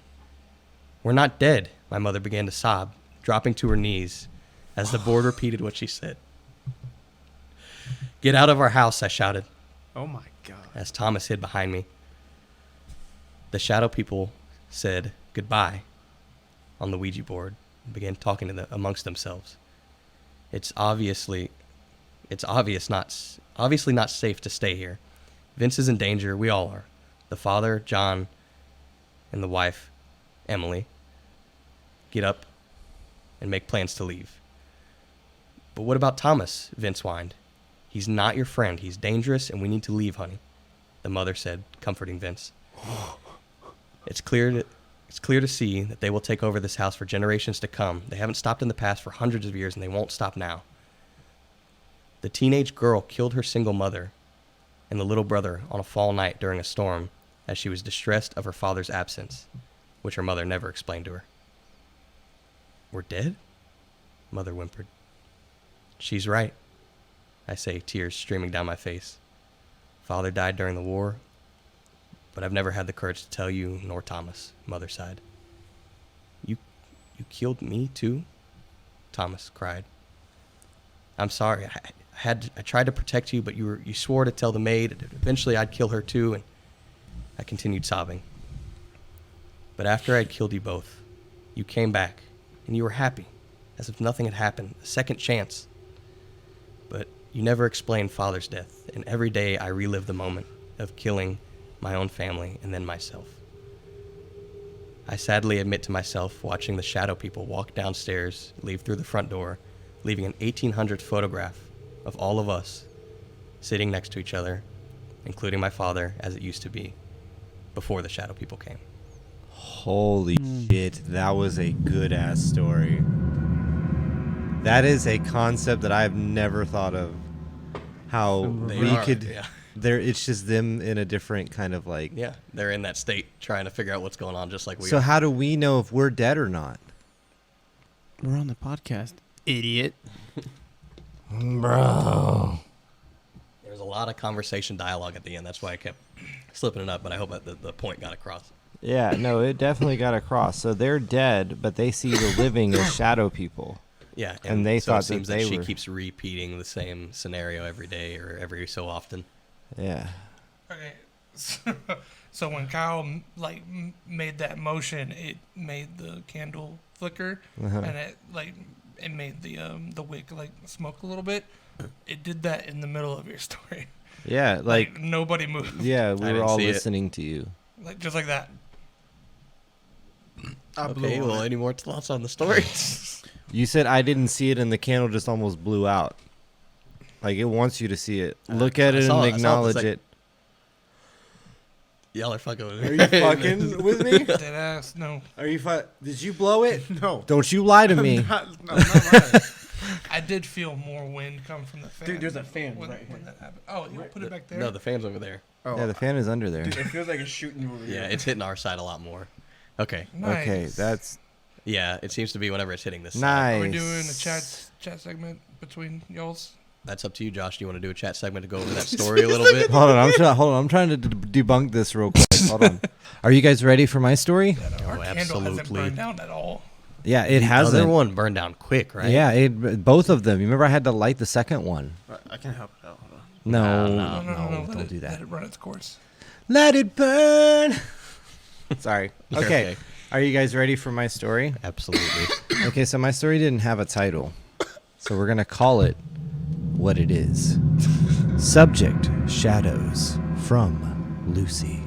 "We're not dead," my mother began to sob, dropping to her knees as the board repeated what she said. "Get out of our house," I shouted, Oh my god. as Thomas hid behind me. The shadow people said goodbye on the Ouija board and began talking amongst themselves. It's obviously not safe to stay here. Vince is in danger. We all are. The father, John, and the wife, Emily, get up and make plans to leave. "But what about Thomas?" Vince whined. "He's not your friend. He's dangerous, and we need to leave, honey," the mother said, comforting Vince. It's clear to see that they will take over this house for generations to come. They haven't stopped in the past for hundreds of years, and they won't stop now. The teenage girl killed her single mother and the little brother on a fall night during a storm as she was distressed of her father's absence, which her mother never explained to her. "We're dead?" Mother whimpered. "She's right," I say, tears streaming down my face. "Father died during the war, but I've never had the courage to tell you nor Thomas," Mother sighed. You killed me too?" Thomas cried. "I'm sorry. I tried to protect you, but you swore to tell the maid. Eventually I'd kill her too," and I continued sobbing. "But after I'd killed you both, you came back, and you were happy, as if nothing had happened, a second chance. But you never explained Father's death, and every day I relive the moment of killing my own family and then myself. I sadly admit to myself watching the shadow people walk downstairs, leave through the front door, leaving an 1800s photograph of all of us sitting next to each other, including my father as it used to be before the shadow people came." Holy shit, that was a good ass story. That is a concept that I've never thought of. How it's just them in a different kind of like. Yeah, they're in that state trying to figure out what's going on, just like we are. So how do we know if we're dead or not? We're on the podcast, idiot. Bro. There was a lot of conversation dialogue at the end. That's why I kept slipping it up, but I hope that the point got across. Yeah, no, it definitely got across. So they're dead, but they see the living as shadow people. Yeah, and they so thought it seems that she were... keeps repeating the same scenario every day or every so often. Yeah. Okay. So when Kyle made that motion, it made the candle flicker, and it made the wick smoke a little bit. It did that in the middle of your story. Yeah, like nobody moved. Yeah, we were all listening to you. Just like that. Okay, well, any more thoughts on the story? You said I didn't see it, and the candle just almost blew out. Like, it wants you to see it. Look at it and acknowledge it. Y'all are fucking with me. Are you fucking with me? Dead ass, no. Are you Did you blow it? No. Don't you lie to me. I'm not lying. I did feel more wind come from the fan. Dude, there's a fan when right here. that happened. Oh, you put it back there? No, the fan's over there. Oh, Yeah, the fan is under there. dude, it feels like it's shooting you over here. Yeah, it's hitting our side a lot more. Okay. Nice. Okay, that's Yeah, it seems to be whenever it's hitting this side. nice. Are we doing a chat segment between y'all's? That's up to you, Josh. Do you want to do a chat segment to go over that story a little bit? Hold on, I'm trying to debunk this real quick. Hold on. Are you guys ready for my story? Our candle hasn't absolutely. burned down at all. Yeah, it The hasn't. other one burned down quick, right? Yeah, both of them. You remember I had to light the second one. I can help it out. Hold on. No, No, don't do that. Let it run its course. Let it burn. Sorry. You're Okay. Are you guys ready for my story? Absolutely. Okay, so my story didn't have a title. So we're going to call it what it is. Subject, shadows, from Lucy.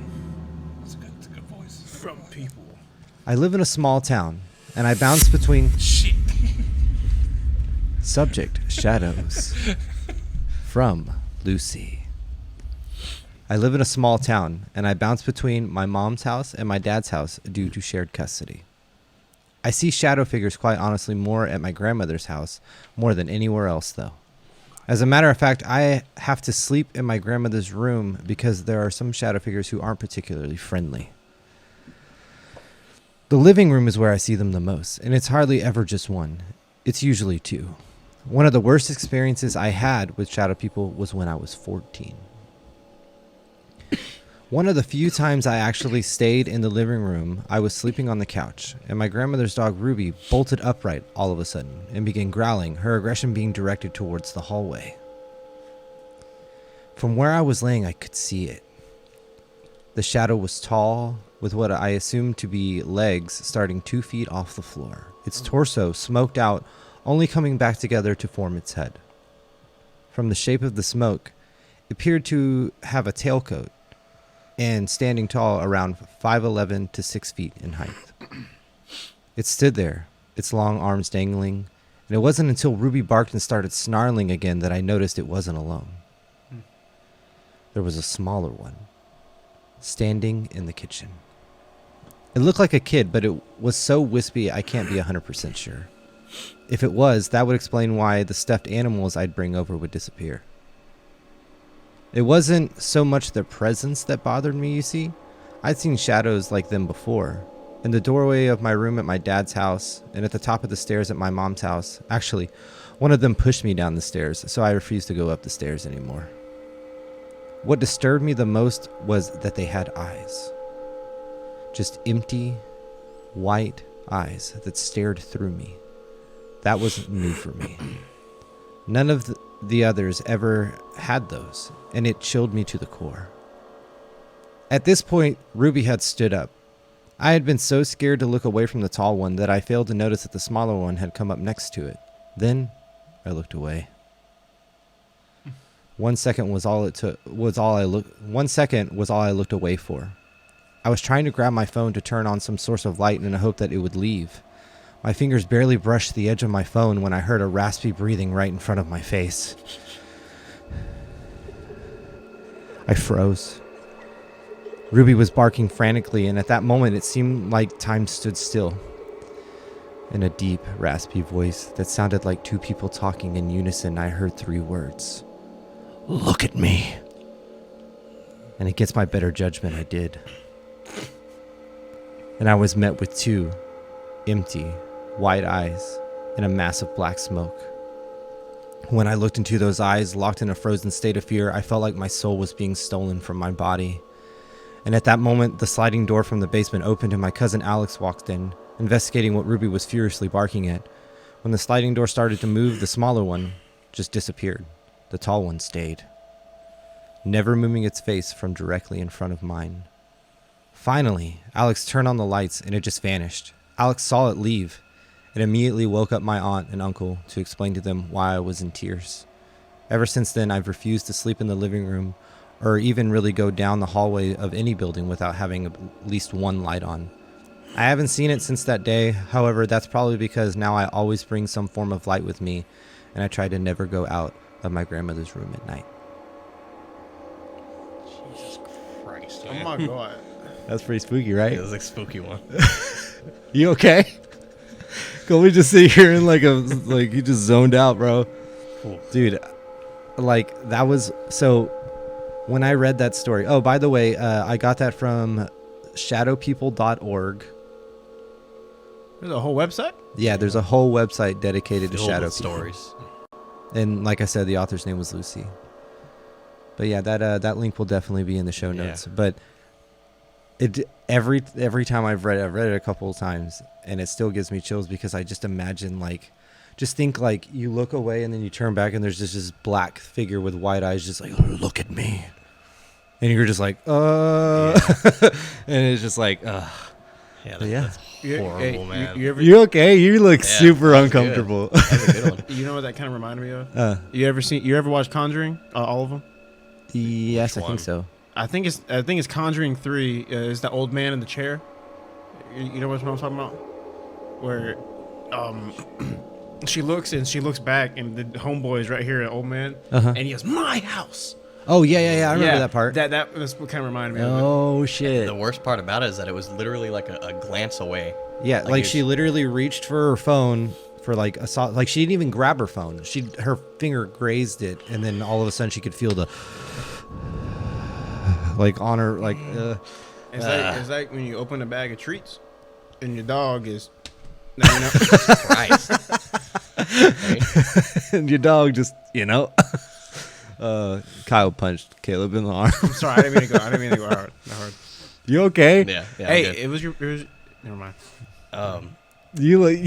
That's a good voice. From people. I live in a small town, and I bounce between Shit. subject, shadows, from Lucy. I live in a small town, and I bounce between my mom's house and my dad's house due to shared custody. I see shadow figures quite honestly more at my grandmother's house more than anywhere else, though. As a matter of fact, I have to sleep in my grandmother's room because there are some shadow figures who aren't particularly friendly. The living room is where I see them the most, and it's hardly ever just one. It's usually two. One of the worst experiences I had with shadow people was when I was 14. One of the few times I actually stayed in the living room, I was sleeping on the couch, and my grandmother's dog Ruby bolted upright all of a sudden and began growling, her aggression being directed towards the hallway. From where I was laying, I could see it. The shadow was tall, with what I assumed to be legs starting 2 feet off the floor. Its torso smoked out, only coming back together to form its head. From the shape of the smoke, it appeared to have a tailcoat, and standing tall around 5'11" to 6 feet in height. It stood there, its long arms dangling, and it wasn't until Ruby barked and started snarling again that I noticed it wasn't alone. There was a smaller one, standing in the kitchen. It looked like a kid, but it was so wispy I can't be 100% sure. If it was, that would explain why the stuffed animals I'd bring over would disappear. It wasn't so much their presence that bothered me, you see. I'd seen shadows like them before. In the doorway of my room at my dad's house, and at the top of the stairs at my mom's house. Actually, one of them pushed me down the stairs, so I refused to go up the stairs anymore. What disturbed me the most was that they had eyes. Just empty, white eyes that stared through me. That was new for me. None of the others ever had those, and it chilled me to the core. At this point, Ruby had stood up. I had been so scared to look away from the tall one that I failed to notice that the smaller one had come up next to it. Then I looked away. 1 second was all it took. 1 second was all I looked away for. I was trying to grab my phone to turn on some source of light in the hope that it would leave. My fingers barely brushed the edge of my phone when I heard a raspy breathing right in front of my face. I froze. Ruby was barking frantically, and at that moment it seemed like time stood still. In a deep, raspy voice that sounded like two people talking in unison, I heard 3 words. Look at me. And against my better judgment, I did. And I was met with 2 empty, white eyes and a mass of black smoke. When I looked into those eyes, locked in a frozen state of fear, I felt like my soul was being stolen from my body. And at that moment, the sliding door from the basement opened and my cousin Alex walked in, investigating what Ruby was furiously barking at. When the sliding door started to move, the smaller one just disappeared. The tall one stayed, never moving its face from directly in front of mine. Finally, Alex turned on the lights and it just vanished. Alex saw it leave and immediately woke up my aunt and uncle to explain to them why I was in tears. Ever since then, I've refused to sleep in the living room or even really go down the hallway of any building without having at least one light on. I haven't seen it since that day. However, that's probably because now I always bring some form of light with me, and I try to never go out of my grandmother's room at night. Jesus Christ. Oh Man. my god. That's pretty spooky, right? It was like a spooky one. You okay? Kolby just sit here and like you just zoned out, bro. Cool. Dude, like that was so. When I read that story, oh, by the way, I got that from shadowpeople.org. There's a whole website? Yeah, there's a whole website dedicated to Filled shadow with people. stories. And like I said, the author's name was Lucy. But yeah, that link will definitely be in the show notes. Yeah. But it every time I've read it a couple of times, and it still gives me chills because I just imagine just think like you look away and then you turn back and there's just this black figure with white eyes just like, look at me. And you're just like, Yeah. and it's just like, Yeah, Yeah. that's horrible, man. You okay? You look Yeah, super that was good. uncomfortable. That was a good one. You know what that kind of reminded me of? You ever watch Conjuring? All of them? Yes, Which I think one? so. I think it's Conjuring 3. Is the old man in the chair? You know what I'm talking about? Where, she looks back and the homeboy is right here, an old man, Uh-huh. and he goes, "My house." Oh yeah. I remember that part. That's what kind of reminded me of it. Oh shit. The worst part about it is that it was literally like a glance away. Yeah, like it she was- literally reached for her phone for like a like she didn't even grab her phone. Her finger grazed it, and then all of a sudden she could feel the like on her like. It's like when you open a bag of treats, and your dog is. No, you know. Christ. Right? And your dog just Kyle punched Caleb in the arm. I'm sorry, I didn't mean to go hard. You okay? Yeah. I'm Hey, good. it was your. Never mind. You like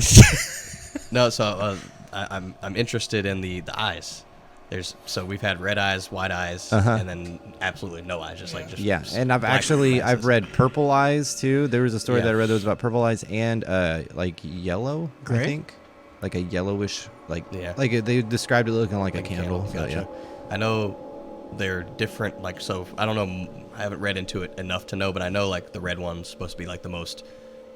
No, so I'm interested in the eyes. So we've had red eyes, white eyes, and then absolutely no eyes, just yeah, and I've black actually glasses. I've read purple eyes too. There was a story Yeah. that I read that was about purple eyes and like yellow, I Gray? think, like a yellowish like Yeah. like they described it looking like a Like candle. Gotcha. Yeah. I know they're different. Like, so I don't know. I haven't read into it enough to know, but I know like the red one's supposed to be like the most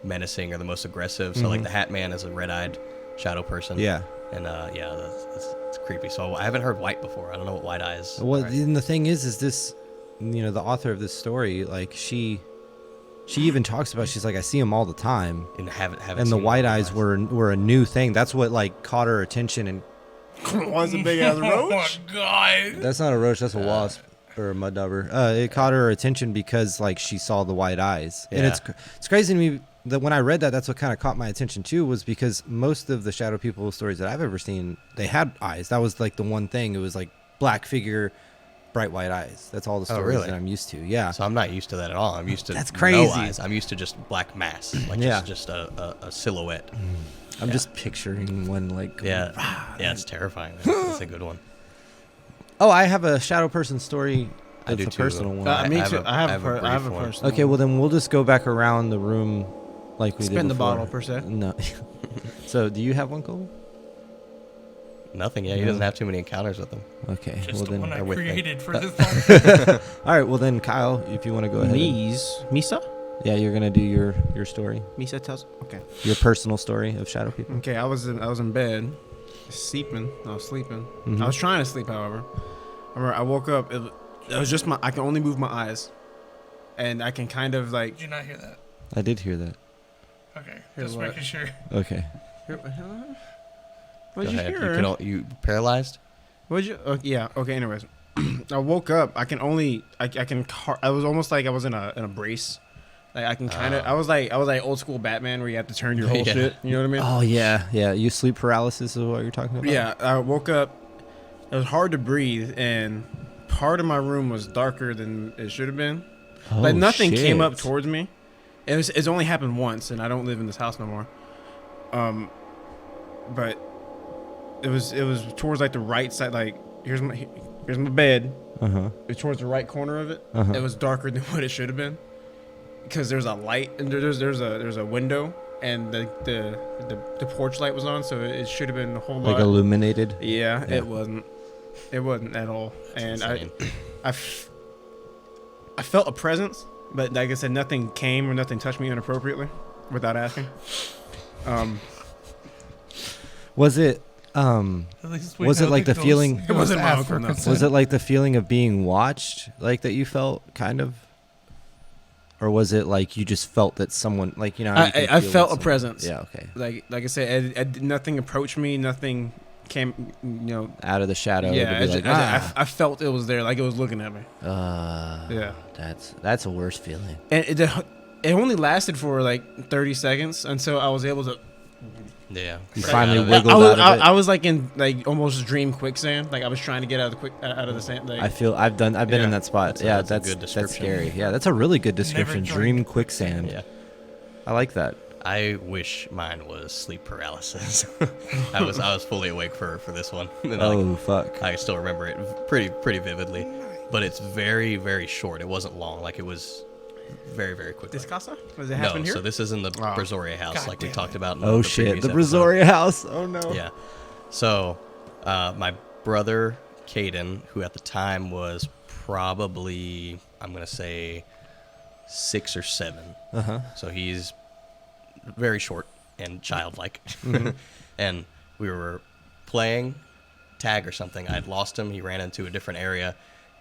menacing or the most aggressive. So like the Hat Man is a red-eyed shadow person. Yeah. And it's creepy. So I haven't heard white before. I don't know what white eyes. Well, are. and the thing is this, the author of this story, like she even talks about. She's like, I see them all the time, And haven't and the seen white eyes were a new thing. That's what like caught her attention. And One's a big ass Oh my roach. god. that's not a roach. That's a wasp or a mud dauber. It caught her attention because like she saw the white eyes, and Yeah. it's crazy to me that when I read that, that's what kind of caught my attention too, was because most of the shadow people stories that I've ever seen, they had eyes. That was like the one thing. It was like black figure, bright white eyes. That's all the Oh, stories really? that I'm used to. Yeah. So I'm not used to that at all. I'm used to That's no crazy. eyes. I'm used to just black mass, like Yeah. just a silhouette. I'm just picturing one like. Yeah, yeah, it's terrifying. That's a good one. Oh, I have a shadow person story. I That's do a too. personal one. I Me have too. a- I I have have a a brief one. personal. Okay, well then we'll just go back around the room like we Spin did the before. bottle, per se. No. So, do you have one, Colby? Nothing. Yeah, he doesn't have too many encounters with them. Okay. Just well the then. one I or with me. created for this podcast. All right. Well then, Kyle, if you want to go ahead. Misa? Yeah, you're gonna do your story, Misa tells. Okay. your personal story of shadow people. Okay, I was in bed, sleeping. I was sleeping. Mhm. I was trying to sleep, however. I remember I woke up. It was just I can only move my eyes, and I can kind of like. Did you not hear that? I did hear that. Okay, Hear just what? making sure. Okay. What'd Go you ahead. hear? You paralyzed? What'd you? Yeah. Okay. Anyways, I woke up. I can only. I can. I was almost like I was in a brace. Like I can kind of. I was like old school Batman where you have to turn your whole Yeah. shit. You know what I mean? Oh yeah. You sleep paralysis is what you're talking about. Yeah, I woke up. It was hard to breathe, and part of my room was darker than it should have been. Oh, Like nothing came shit. up towards me. It's only happened once, and I don't live in this house no more. But it was towards like the right side. Like here's my bed. It's towards the right corner of it. Uh-huh. It was darker than what it should have been, because there's a light and there's a window, and the porch light was on, so it should have been a whole lot. Like illuminated. Yeah, Yeah. it wasn't. It wasn't at all. And Insane. I felt a presence, but like I said, nothing came or nothing touched me inappropriately without asking. Was it At least we Was it know like the ghost- feeling- ghost It wasn't my asked uncle, for no. consent. was it like the feeling of being watched, like that you felt kind of, or was it like you just felt that someone like how you can I feel felt when a presence. Yeah. Okay. Like I said, nothing approached me. Nothing came. Out of the shadow. Yeah, to be like, I felt it was there, like it was looking at me. Yeah. That's a worse feeling. And it only lasted for like 30 seconds until I was able to. Yeah. You Break finally out of it. wiggled I was, out of it. I was like in like almost dream quicksand. Like I was trying to get out of the sand. Like, I've been in Yeah. that spot. That's a That's good that's description. scary. Yeah, that's a really good description. joined Dream quicksand. Yeah. I like that. I wish mine was sleep paralysis. I was fully awake for this one. And Oh fuck. I still remember it pretty vividly, but it's very, very short. It wasn't long. Like it was very, very quick. This casa? Does it No, happen here? so this is in the Oh. Brazoria house, God like we damn talked it. about. In Oh the shit. previous The episode. Brazoria house. Oh no. Yeah. So, my brother Caden, who at the time was probably, I'm gonna say, 6 or 7. Uh huh. So he's very short and childlike. And we were playing tag or something. I had lost him. He ran into a different area.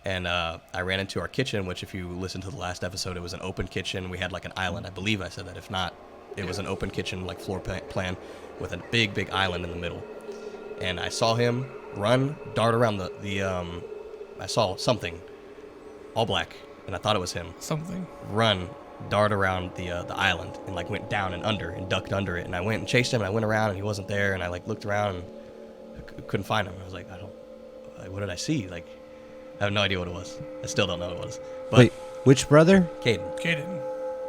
And I ran into our kitchen, which if you listen to the last episode, it was an open kitchen. We had like an island. I believe I said that. If not, it was an open kitchen, like floor plan with a big island in the middle. And I saw him run, dart around I saw something, all black, and I thought it was him. Something. Run, dart around the island, and like went down and under and ducked under it. And I went and chased him, and I went around, and he wasn't there. And I like looked around, and I couldn't find him. I was like, what did I see? Like, I have no idea what it was. I still don't know what it was. But Wait, which brother? Caden.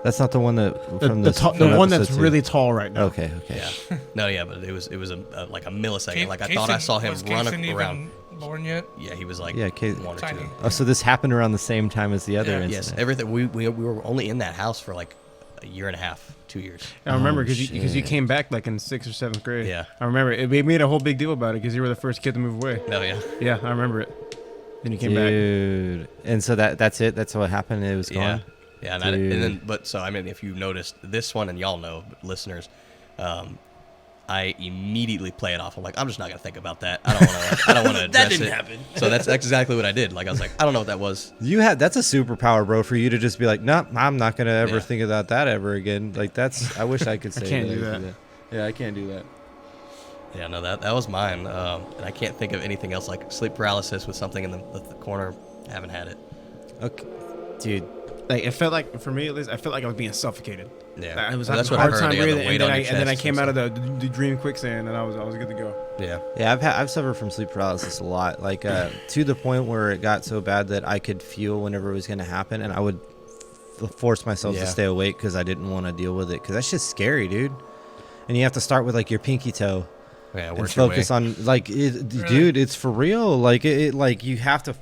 That's not the one that from The from one that's episode two. really tall right now. Okay. Yeah. No, yeah, but it was like a millisecond. Kate- Like I thought I saw him was run Kason around. even born yet? Yeah, he was like Yeah, Kate- 1 or Tiny. 2. Oh, so this happened around the same time as the other Yeah. incident. Yes, everything. We were only in that house for like a year and a half, 2 years. I remember Oh, because you shit. came back like in 6th or 7th grade. Yeah. I remember it. We made a whole big deal about it because you were the first kid to move away. No, yeah. Yeah, I remember it. Then you came back. Dude. And so that's it. That's what happened. It was Yeah. gone. Yeah, and, so I mean, if you noticed this one, and y'all know, listeners, I immediately play it off. I'm like, I'm just not gonna think about that. I don't want to address That didn't it. happen. So that's exactly what I did. Like I was like, I don't know what that was. That's a superpower, bro, for you to just be like, nope, I'm not gonna ever Yeah. think about that ever again. Like I wish I could say can't that do I that. could Yeah, I can't do that. Yeah, no, that was mine. And I can't think of anything else like sleep paralysis with something in the corner. I haven't had it. Okay, dude. Like it felt like, for me at least, I felt like I was being suffocated. Yeah, I was Well, having a what I hard heard. time You had the breathing, weight and on then your I chest came and out of the dream quicksand, and I was good to go. Yeah. Yeah, I've suffered from sleep paralysis a lot, like to the point where it got so bad that I could feel whenever it was going to happen, and I would force myself to Yeah. stay awake because I didn't want to deal with it. Because that's just scary, dude. And you have to start with like your pinky toe Yeah, and work your focus way. on like, dude, it's for real. Like it like you have to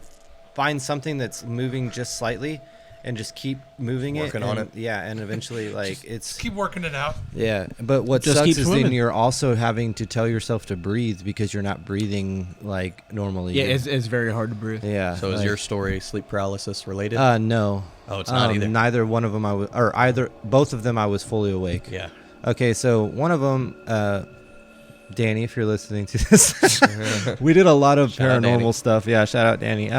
find something that's moving just slightly. And just keep moving Working it. on and- it. Yeah, and eventually, like, it's... Keep working it out. Yeah, but what Just sucks keep is swimming. then you're also having to tell yourself to breathe because you're not breathing, like, normally. Yeah, it's very hard to breathe. Yeah. So is like- your story sleep paralysis related? No. Oh, it's not either. Neither one of them both of them I was fully awake. Yeah. Okay, so one of them, Danny, if you're listening to this, we did a lot of Shout out Danny. paranormal stuff. Yeah, shout out Danny.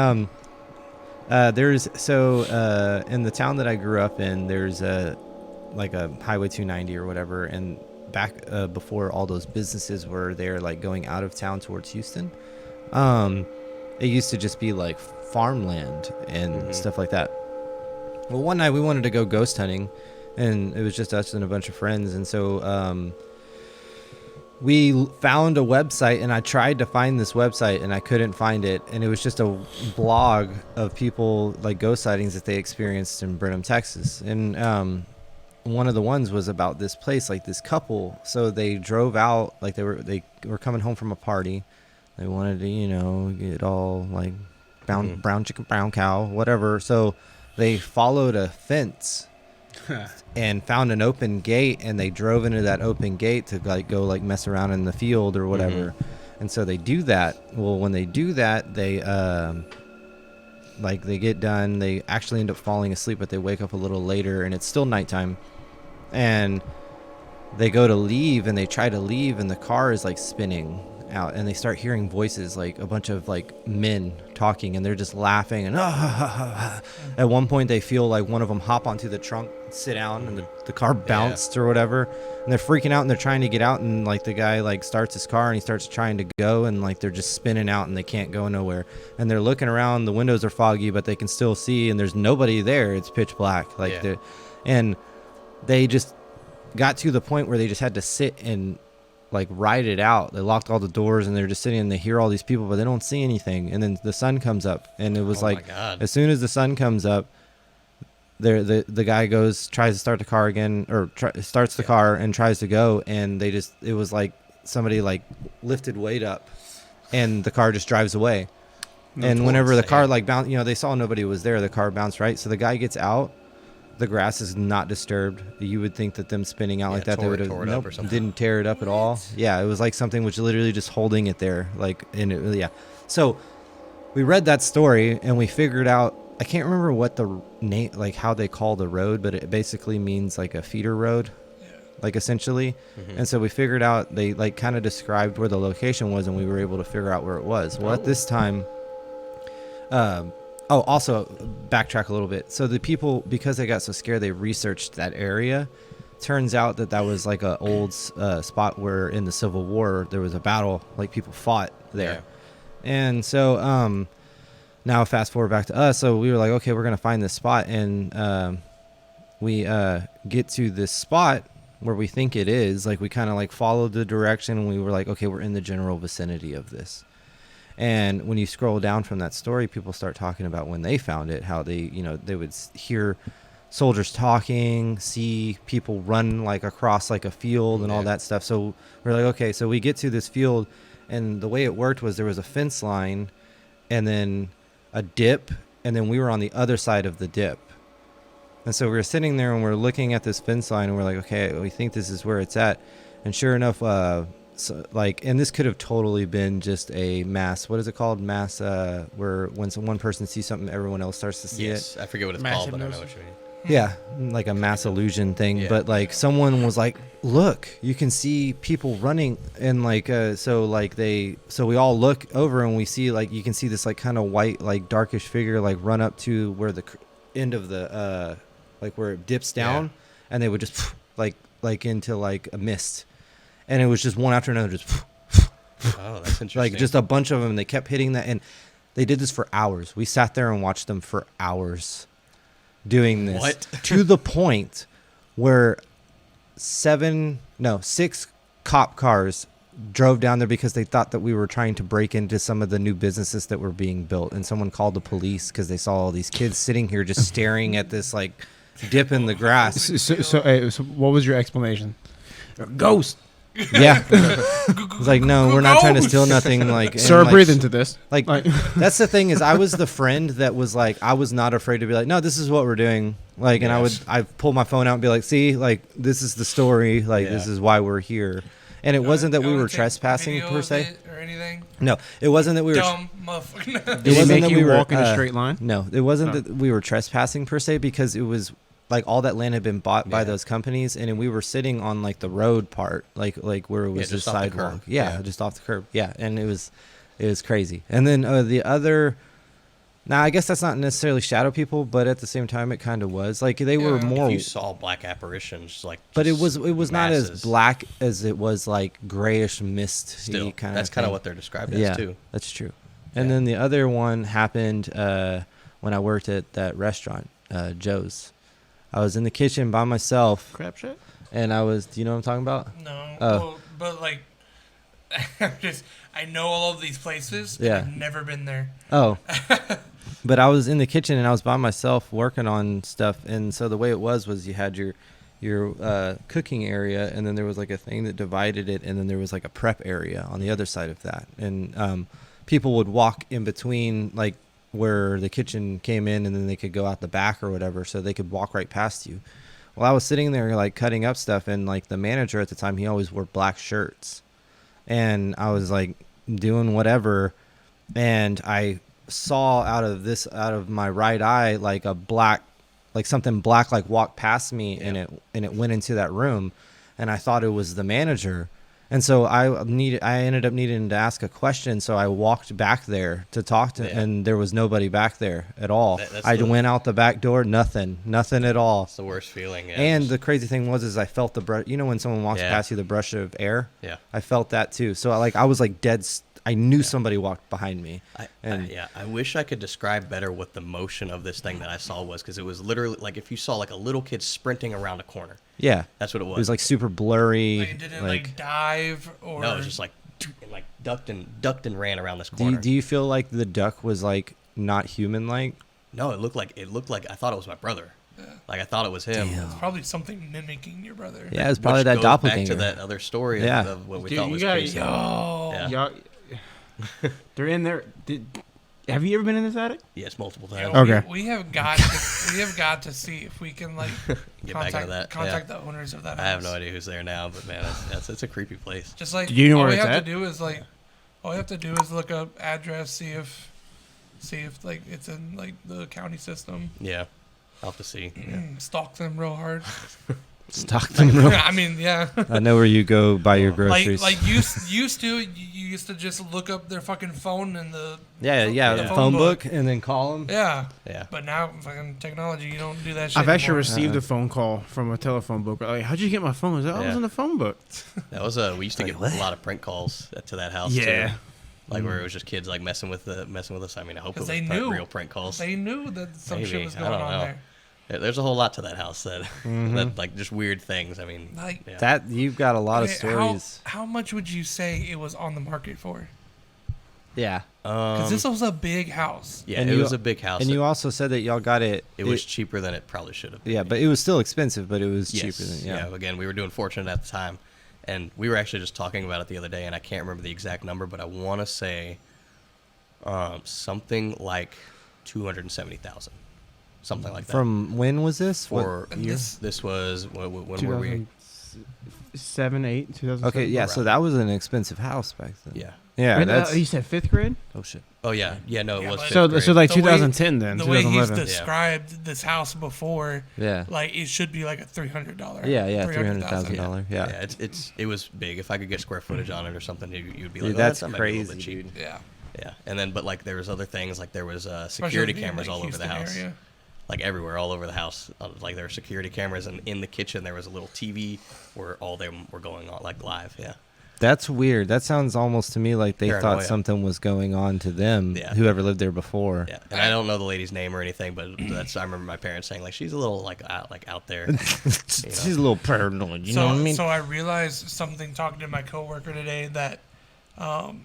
In the town that I grew up in, there's like a Highway 290 or whatever, and back before all those businesses were there, like going out of town towards Houston, it used to just be like farmland and stuff like that. Well, one night we wanted to go ghost hunting, and it was just us and a bunch of friends, and so we found a website, and I tried to find this website and I couldn't find it, and it was just a blog of people, like, ghost sightings that they experienced in Brenham, Texas. And one of the ones was about this place, like this couple. So they drove out, like they were coming home from a party. They wanted to, get all like brown chicken, brown cow, whatever. So they followed a fence and found an open gate, and they drove into that open gate to go mess around in the field or whatever. And so they do that. Well, when they do that, they they get done, they actually end up falling asleep, but they wake up a little later and it's still nighttime, and they go to leave, and they try to leave, and the car is like spinning out, and they start hearing voices, like a bunch of like men talking, and they're just laughing, and at one point they feel like one of them hop onto the trunk, sit down, and the car bounced or whatever, and they're freaking out, and they're trying to get out, and like the guy like starts his car, and he starts trying to go, and like they're just spinning out, and they can't go nowhere, and they're looking around, the windows are foggy, but they can still see, and there's nobody there, it's pitch black, and they just got to the point where they just had to sit and like ride it out. They locked all the doors, and they're just sitting, and they hear all these people, but they don't see anything. And then the sun comes up, and it was Oh my like, God. as soon as the sun comes up, the guy tries to start the car again, or starts the car and tries to go, and it was like somebody like lifted weight up, and the car just drives away. And whenever the car like bounced, they saw nobody was there, the car bounced, right? So the guy gets out. The grass is not disturbed. You would think that them spinning out like that, they would have tore it up or something. didn't tear it up at all. Yeah, it was like something which literally just holding it there, like yeah. So we read that story, and we figured out. I can't remember what the name, like how they call the road, but it basically means like a feeder road, like essentially. And so we figured out, they like kind of described where the location was, and we were able to figure out where it was. Well, at this time, also backtrack a little bit. So the people, because they got so scared, they researched that area turns out that was like a old spot where in the Civil War there was a battle, like people fought there. Yeah. And so now fast forward back to us. So we were like, okay, we're gonna find this spot, and we get to this spot where we think it is. Like we kind of like followed the direction, and we were like, okay, we're in the general vicinity of this. And when you scroll down from that story, people start talking about when they found it, how they would hear soldiers talking, see people run like across like a field and all that stuff. So we're like, okay, so we get to this field, and the way it worked was there was a fence line and then a dip, and then we were on the other side of the dip. And so we were sitting there and we're looking at this fence line, and we're like, okay, we think this is where it's at. And sure enough, so like, and this could have totally been just a mass, what is it called? Mass, where when one person sees something, everyone else starts to see it. I forget what it's Mass called, but I know hypnosis. what you mean. Yeah, like a mass illusion thing. Yeah. But like someone was like, look, you can see people running, and like so we all look over, and we see, like, you can see this like kind of white, like darkish figure like run up to where the end of the like where it dips down, and they would just like into like a mist, and it was just one after another, just Oh, that's interesting. like just a bunch of them. And they kept hitting that, and they did this for hours. We sat there and watched them for hours doing this. What? To the point where 6 cop cars drove down there because they thought that we were trying to break into some of the new businesses that were being built, and someone called the police because they saw all these kids sitting here just staring at this like dip in the grass. So what was your explanation? Ghost. Yeah. It's like, no, we're not trying to steal nothing. Like, and, Sir, like, breathe into this. Like, that's the thing, is I was the friend that was like, I was not afraid to be like, no, this is what we're doing. Like, and I'd pull my phone out and be like, see, like, this is the story. Like, this is why we're here. And it wasn't that we were trespassing per se. Or anything. No, it wasn't that we were. Dumb motherfucker. Did he wasn't make that you we were, walk in a straight line? No, it wasn't that we were trespassing per se, because it was like all that land had been bought by those companies, and we were sitting on like the road part, like where it was just the off the sidewalk. curb. Yeah, just off the curb. Yeah, and it was crazy. And then the other. Now, I guess that's not necessarily shadow people, but at the same time, it kind of was. Like, they were Yeah. more. If you saw black apparitions, like, But it just was not as masses. black as it was like grayish mist. Still, kind that's kind of what they're described as too. That's true. And Yeah. then the other one happened when I worked at that restaurant, Joe's. I was in the kitchen by myself, Crap shit. and I was. Do you know what I'm talking about? No. Oh. Well, but like, I know all of these places. And Yeah. I've never been there. Oh. But I was in the kitchen and I was by myself working on stuff, and so the way it was you had your cooking area, and then there was like a thing that divided it, and then there was like a prep area on the other side of that, and people would walk in between, like where the kitchen came in, and then they could go out the back or whatever, so they could walk right past you. Well, I was sitting there like cutting up stuff, and like the manager at the time, he always wore black shirts, and I was like doing whatever, and I saw out of my right eye like a black, like something black like walked past me, and it went into that room, and I thought it was the manager, and so I ended up needing to ask a question, so I walked back there to talk to, and there was nobody back there at all. I went out the back door, nothing at all. It's the worst feeling. Yeah, And the crazy thing was I felt the brush. You know when someone walks past you, the brush of air. Yeah. I felt that too. So I was like dead. I knew somebody walked behind me. I wish I could describe better what the motion of this thing that I saw was, because it was literally like if you saw like a little kid sprinting around a corner. Yeah, That's what it was. it was like super blurry. Like, did it like dive or? No, it was just like and like ducked and ran around this do corner. you feel like the duck was like not human like? No, it looked like I thought it was my brother. Like I thought it was him. It's probably something mimicking your brother. Yeah, it's probably Which that goes doppelganger. Back to that other story of what we Dude, thought you was gotta- crazy. Yo. Yeah. Y'all, they're in there. Have you ever been in this attic? Yes, multiple Yeah, times. Okay. We have got to see if we can like Get back into that. contact the owners of that house. I have no idea who's there now, but man, it's a creepy place. Just like Do you know all where we it's have at? to do is like all we have to do is look up address, see if like it's in like the county system. Yeah, I'll have to see. Yeah. Stalk them real hard. Stock them real. I mean, yeah. I know where you go buy your groceries. Like you used to just look up their fucking phone in the the phone book and then call them. Yeah. Yeah. But now fucking technology, you don't do that shit I've actually anymore. received a phone call from a telephone book. Like, how'd you get my phone? I was like, I was in the phone book. That was we used to get a lot of prank calls to that house Yeah. too. Like where it was just kids like messing with us. I mean, I hope it was they knew. real prank calls. They knew that some shit was I going don't on know. there. There's a whole lot to that house that, that like just weird things. I mean, Like yeah. That you've got a lot of okay, stories. How much would you say it was on the market for? Yeah. Because this was a big house. Yeah, And it you- was a big house. And you also said that y'all got it. it was cheaper than it probably should have been. Yeah, but it was still expensive, but it was Yes. cheaper than Yeah. Again, we were doing Fortunate at the time, and we were actually just talking about it the other day, and I can't remember the exact number, but I want to say something like 270,000, something like that. From when was this? For And year? this was when were we? 2007, 8, 2007. Okay, yeah. So around. that was an expensive house back then. Yeah. Yeah, that's. you said 5th grade? Oh shit. Oh yeah. Yeah. No, it Yeah, was. but- fifth So grade. like The way- 2010 then, The way he's 2011. described this house before, Yeah. like it should be like a $300. Yeah, $300,000. $300,000. Yeah. It was big. If I could get square footage on it or something, you'd be like, Dude, oh, that's that might be a little crazy, bit cheap. dude. Yeah. Yeah, and then but like there was other things like there was Especially security being, cameras like, all over the Houston house, area. like everywhere, all over the house. Like there were security cameras, and in the kitchen there was a little TV where all them were going on like live. Yeah, That's weird. That sounds almost to me like they thought Paranoia. something was going on to them, Yeah. whoever lived there before. yeah. And I don't know the lady's name or anything, but I remember my parents saying like she's a little like out there. She's a little paranoid. You know what I mean? So I realized something talking to my coworker today that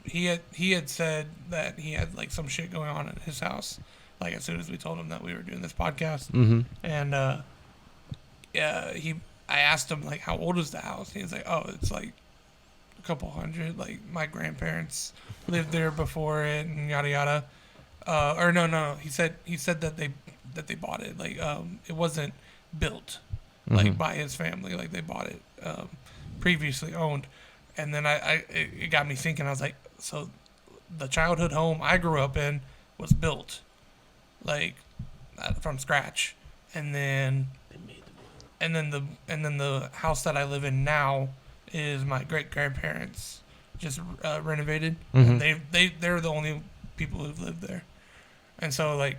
he had said that he had like some shit going on at his house, like as soon as we told him that we were doing this podcast, Mm-hmm. and I asked him like how old is the house, and he was like, oh, it's like a couple hundred, like my grandparents lived there before it and yada yada. Or no, he said that they bought it, like it wasn't built like by his family, like they bought it previously owned. And then it got me thinking. I was like, so the childhood home I grew up in was built like from scratch, and then the house that I live in now is my great grandparents just renovated, and they're the only people who've lived there, and so like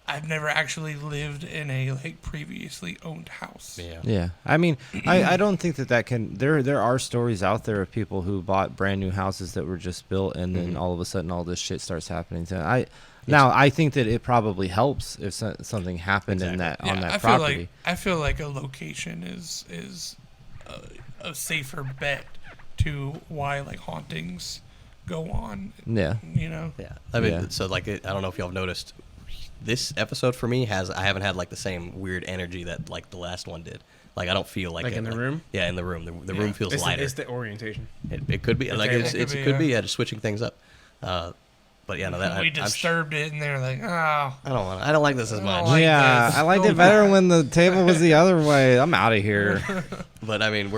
I've never actually lived in a like previously owned house. Yeah. Yeah, I mean, I don't think that can. There are stories out there of people who bought brand new houses that were just built, and then all of a sudden all this shit starts happening to. I think that it probably helps if something happened in that on that property. I feel like a location is a safer bet to why like hauntings go on. Yeah. You know. Yeah. I mean, Yeah. so like I don't know if y'all have noticed. This episode for me I haven't had like the same weird energy that like the last one did. Like I don't feel like Like in the room? Yeah, in the room. The room feels lighter. It's the orientation. It could be like table. it could be just switching things up. But yeah, no, that We I'm disturbed it, and they're like, oh. I don't like this as much. like Yeah, this. I liked Go it better back. when the table was the other way. I'm out of here. But I mean,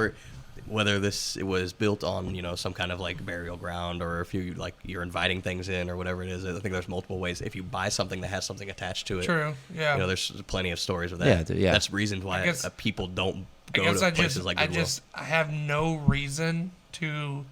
whether it was built on some kind of like burial ground, or if you're inviting things in or whatever it is. I think there's multiple ways. If you buy something that has something attached to it, True. Yeah. there's plenty of stories with that. Yeah, yeah. That's reasons why I guess- people don't I go guess to I places like Goodwill. I have no reason to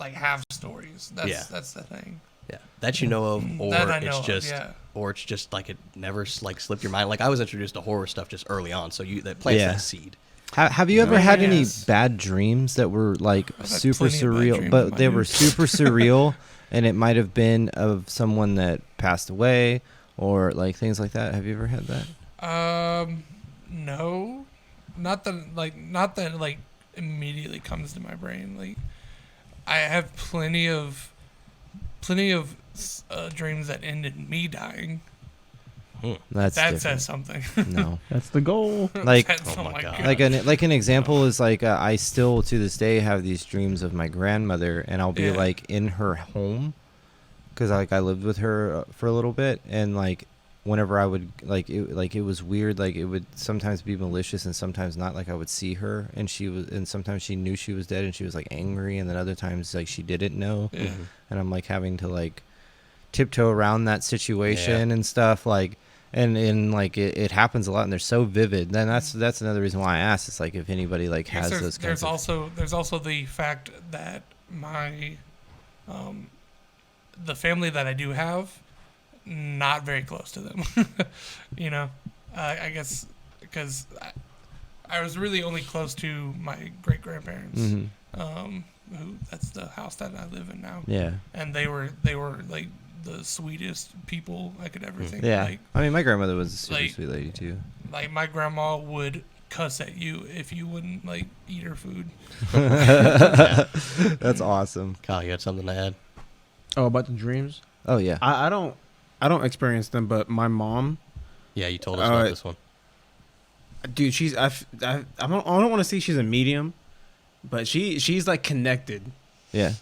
like have stories. Yeah. That's the thing. Yeah, that you know of, or That I know it's of, just, yeah. or it's just like it never like slipped your mind. Like I was introduced to horror stuff just early on, so that plants Yeah. that seed. Have you ever had any Yes. bad dreams that were like I've had super plenty of bad surreal, dreams, but my they dude. were super surreal, and it might have been of someone that passed away or like things like that? Have you ever had that? No, not that like immediately comes to my brain. Like I have plenty of dreams that ended me dying. That's That different. says something. No. That's the goal. Like That's- Oh my God. like an example is like I still to this day have these dreams of my grandmother, and I'll be Yeah. like in her home because like I lived with her for a little bit, and like whenever I would it was weird, like it would sometimes be malicious and sometimes not. Like I would see her and sometimes she knew she was dead and she was like angry, and then other times like she didn't know, Yeah. and I'm like having to like tiptoe around that situation and stuff like. And like it happens a lot, and they're so vivid. Then that's another reason why I asked. It's like if anybody like has those kinds there's also the fact that my the family that I do have, not very close to them. You know, I guess because I was really only close to my great grandparents. Who that's the house that I live in now. Yeah. And they were like the sweetest people I could ever think. Yeah. Like, I mean, my grandmother was a super sweet lady too. Like my grandma would cuss at you if you wouldn't like eat her food. That's awesome. Kyle, you had something to add? Oh, about the dreams? Oh yeah. I don't experience them, but my mom, Yeah, you told us about this one. dude, she's I don't want to say she's a medium, but she's like connected. Yeah.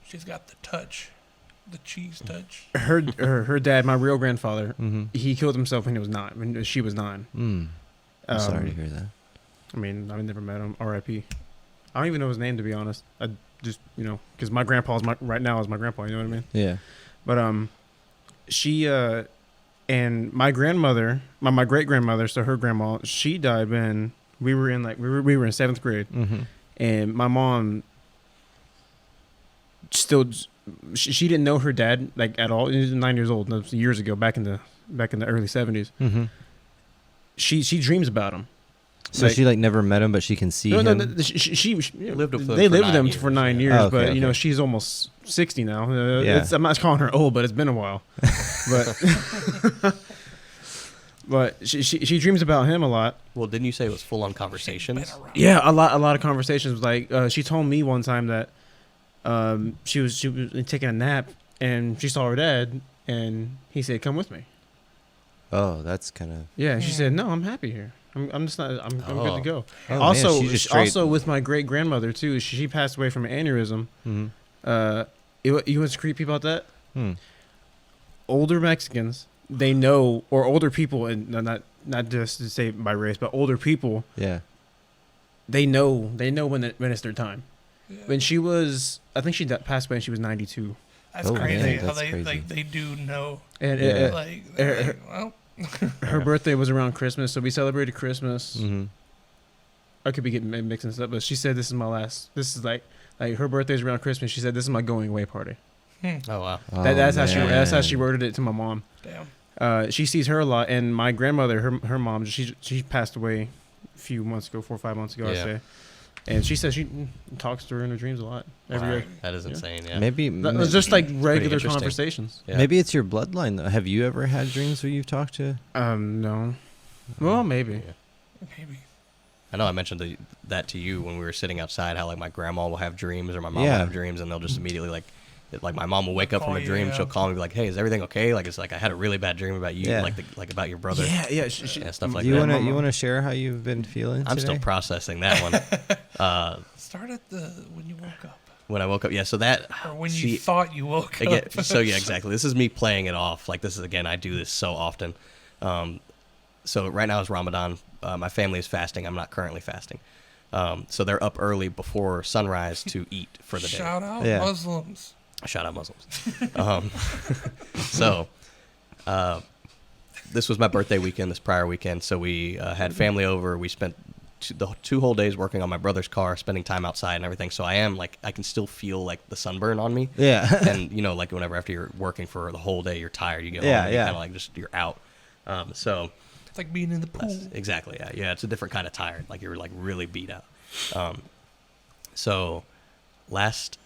She's got the touch, the cheese touch. Her dad, my real grandfather, Mm-hmm. he killed himself when she was 9. I'm sorry to hear that. I mean, I've never met him. R.I.P. I don't even know his name, to be honest. I just, because my grandpa's right now is my grandpa. You know what I mean? Yeah. But she and my grandmother, my great grandmother, so her grandma, she died when we were in we were in 7th grade, and my mom still she didn't know her dad like at all. He was 9 years old. That was years ago, back in the early 70s. She dreams about him. So she like never met him, but she can see him. No, she lived with them they for lived with 9 them years. for 9 years, Oh, okay, but okay. she's almost 60 now. Yeah. I'm not calling her old, but it's been a while. But but she dreams about him a lot. Well, didn't you say it was full on conversations? Yeah, a lot of conversations. Like she told me one time that she was taking a nap and she saw her dad and he said, "Come with me." Oh, that's kind of. Yeah, and she said, "No, I'm happy here. I'm just not. I'm good to go." Oh, Also, man, she's just straight- also with my great grandmother too. She passed away from an aneurysm. You what's creepy about that? Older Mexicans, they know, or older people, and not just to say by race, but older people, Yeah. they know when it's their time. Yeah. When she was, I think she passed away when she was 92. That's Oh, crazy. man, How that's they crazy. like they do know. And Yeah. Well, her birthday was around Christmas, so we celebrated Christmas. I could be getting mixing this up, but she said this is my last. This is like her birthday's around Christmas. She said this is my going away party. Oh, wow. That's how she worded it to my mom. damn. She sees her a lot, and my grandmother, her mom, she passed away a few months ago, 4 or 5 months ago, Yeah. I'd say. And she says she talks to her in her dreams a lot. Every Wow. year. That is insane, yeah. Maybe It's just like regular interesting. conversations. Yeah. maybe it's your bloodline though. Have you ever had dreams where you've talked to? No. Well, maybe. Yeah. Maybe. I know I mentioned that to you when we were sitting outside, how like my grandma will have dreams or my mom Yeah. will have dreams, and they'll just immediately like my mom will wake up from Call a you, dream, yeah. she'll call me and be like, "Hey, is everything okay?" Like it's like I had a really bad dream about you, Yeah. like about your brother, Yeah. and stuff like Do you that. want to share how you've been feeling I'm today? still processing that one. Start at when you woke up, When I woke up, yeah. So that or when you thought you woke again, up. so yeah, exactly. This is me playing it off. Like this is again, I do this so often. So right now is Ramadan. My family is fasting. I'm not currently fasting. So they're up early before sunrise to eat for the day. Shout out Yeah. Muslims. Shout out Muslims. So this was my birthday weekend, this prior weekend. So we had family over. We spent the 2 whole days working on my brother's car, spending time outside and everything. So I can still feel like the sunburn on me. Yeah. And like whenever after you're working for the whole day, you're tired. You get Yeah, home and you yeah. kind of like just you're out. So It's like being in the pool. exactly, yeah. It's a different kind of tired. Like you're like really beat out. So last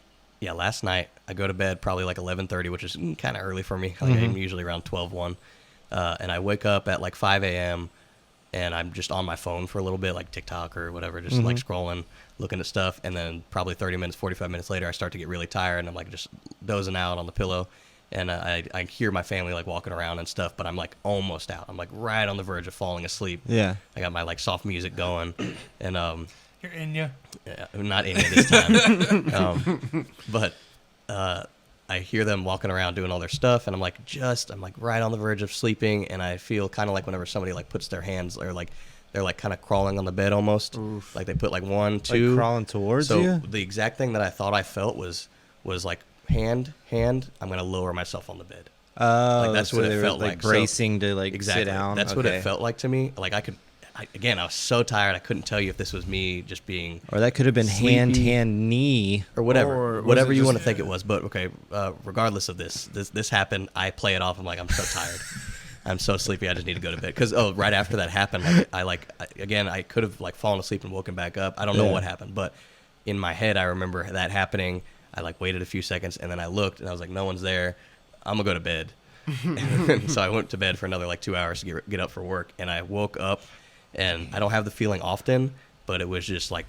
night I go to bed probably like 11:30, which is kind of early for me. Like I'm usually around 12:01, and I wake up at like 5 a.m. and I'm just on my phone for a little bit, like TikTok or whatever, just like scrolling, looking at stuff, and then probably 30 minutes, 45 minutes later, I start to get really tired, and I'm like just dozing out on the pillow, and I hear my family like walking around and stuff, but I'm like almost out. I'm like right on the verge of falling asleep. Yeah. I got my like soft music going, and You're in ya. yeah, not in it this time. But I hear them walking around doing all their stuff, and I'm like right on the verge of sleeping, and I feel kind of like whenever somebody like puts their hands or like they're like kind of crawling on the bed almost. Oof. Like they put like 1, 2 Like crawling towards so you? the exact thing that I thought I felt was like hand, I'm gonna lower myself on the bed. Oh, Like, that's so what it they were, felt like. So- bracing to like Exactly. sit down. That's what Okay. it felt like to me. Like again, I was so tired. I couldn't tell you if this was me just being Or that could have been hand, sleepy. knee. or whatever, Or was whatever it you just- want to think it was. But okay, regardless of this happened. I play it off. I'm like, I'm so tired. I'm so sleepy. I just need to go to bed. Because right after that happened, I could have like fallen asleep and woken back up. I don't know Yeah. what happened, but in my head, I remember that happening. I like waited a few seconds and then I looked and I was like, no one's there. I'm gonna go to bed. And so I went to bed for another like 2 hours to get up for work. And I woke up, and I don't have the feeling often, but it was just like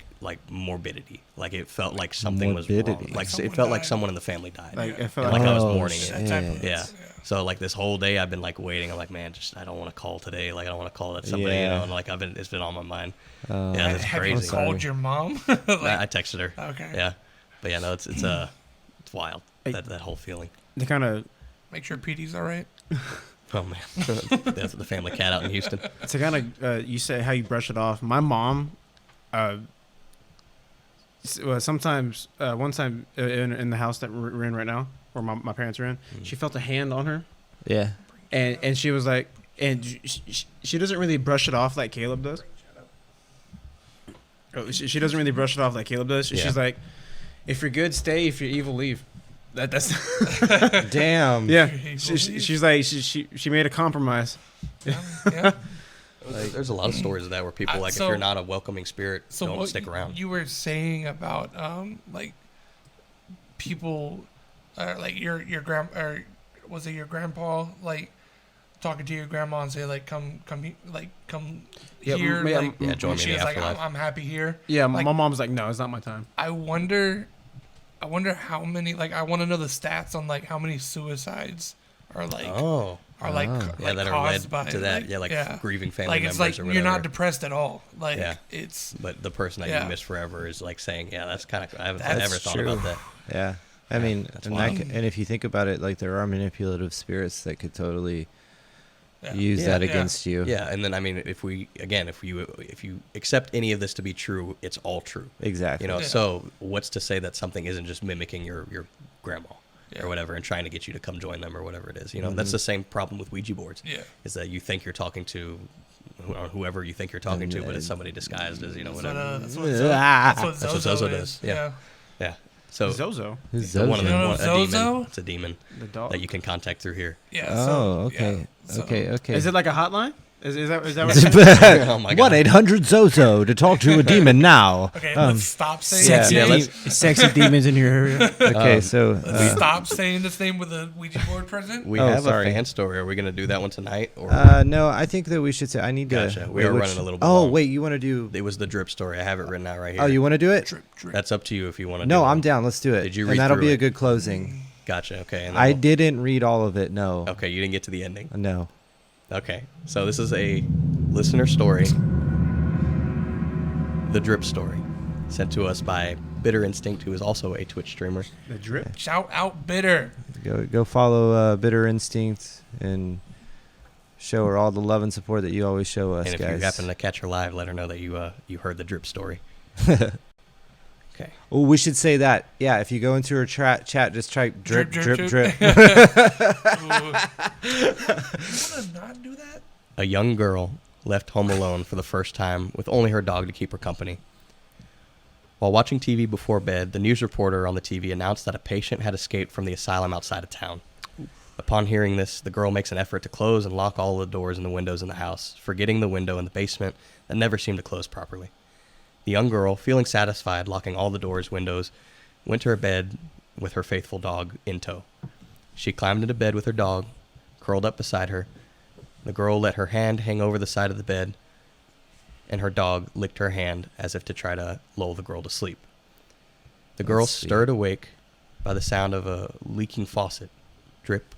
morbidity. Like it felt like something was wrong. Morbidity. Like Someone it felt like died. someone in the family died. Like I And, felt like like I was Oh, mourning shit. it. That type of- Yeah. So like this whole day I've been like waiting. I'm like, man, just I don't want to call today. Like I don't want to call that somebody, you Yeah. know. And like it's been on my mind. Oh. Yeah, that's Have you crazy. called your mom? I texted her. Okay. Yeah, but yeah, no, it's wild. Hey. That whole feeling. they kind of Make sure PD's all right. Oh man, that's the family cat out in Houston. to kind of you say how you brush it off. My mom, sometimes one time in the house that we're in right now, or my parents are in, she felt a hand on her, Yeah. and she was like, and she doesn't really brush it off like Caleb does. Oh, she doesn't really brush it off like Caleb does. Yeah. She's like, if you're good, stay. If you're evil, leave. That's Damn. yeah. Evil, She's like she made a compromise. Yeah. There's a lot of stories of that where people like So- if you're not a welcoming spirit, So don't what stick around. You were saying about like people, like your grand or was it your grandpa like talking to your grandma and say like come Yeah, here yeah, like Yeah, join me in she the was like afterlife. I'm happy here. Yeah, Like- my mom's like, no, it's not my time. I wonder how many like I want to know the stats on like how many suicides are like Oh, are like, Oh. yeah, like that are caused led by to that. Yeah, like grieving family like members it's like or you're whatever. not depressed at all. Like Yeah. it's But the person that Yeah. you miss forever is like saying, yeah, that's kind of. I That's never thought true. about that. Yeah. I mean, that's and, wild. and if you think about it, like there are manipulative spirits that could totally yeah. use Yeah. that Yeah. against you. Yeah, and then I mean, if you accept any of this to be true, it's all true. Exactly. You know, Yeah. so what's to say that something isn't just mimicking your grandma Yeah. or whatever and trying to get you to come join them or whatever it is? You know, Mm-hmm. that's the same problem with Ouija boards. Yeah. Is that you think you're talking to whoever you think you're talking to, but it's somebody disguised as That's what, whatever. that's what, Ah. that's what That's what Zozo Zozo is. does, yeah. Yeah. So Zozo, Who's so one of Zozo? them, You know a Zozo? demon. It's a demon the dog. that you can contact through here. Yeah. Oh, so, okay. yeah, so- Okay. Is it like a hotline? Is that what? Oh my God. 1-800-ZOZO to talk to a demon now. Okay, Um, let's stop saying yeah. that. Yeah, name. let's- sexy demons in your area. Okay, so Let's stop saying this name with a Ouija board present. We Oh, have sorry. a fan story. Are we going to do that one tonight? Or no, I think that we should say I need Gotcha. to. We are which- running a little bit Oh long. wait, you want to do? it was the drip story. I have it written out right here. Oh, you want to do it? Drip, drip. That's up to you if you want to. No, do I'm it. down. Let's do it. Did you And read that'll through be a it? good closing. Gotcha. Okay. And then I we'll- didn't read all of it. No. Okay, you didn't get to the ending. No. Okay, so this is a listener story. The drip story, sent to us by Bitter Instinct, who is also a Twitch streamer. The drip. Shout out bitter. Go follow Bitter Instinct and show her all the love and support that you always show us, And if guys. you happen to catch her live, let her know that you heard the drip story. Okay. Oh, we should say that. Yeah, if you go into her chat, just type drip, Drip, drip, drip, drip. Ooh. You want to not do that? A young girl left home alone for the first time with only her dog to keep her company. While watching TV before bed, the news reporter on the TV announced that a patient had escaped from the asylum outside of town. Upon hearing this, the girl makes an effort to close and lock all the doors and the windows in the house, forgetting the window in the basement that never seemed to close properly. The young girl, feeling satisfied, locking all the doors, windows, went to her bed with her faithful dog in tow. She climbed into bed with her dog, curled up beside her. The girl let her hand hang over the side of the bed, and her dog licked her hand as if to try to lull the girl to sleep. The girl, That's sweet. stirred awake by the sound of a leaking faucet. Drip,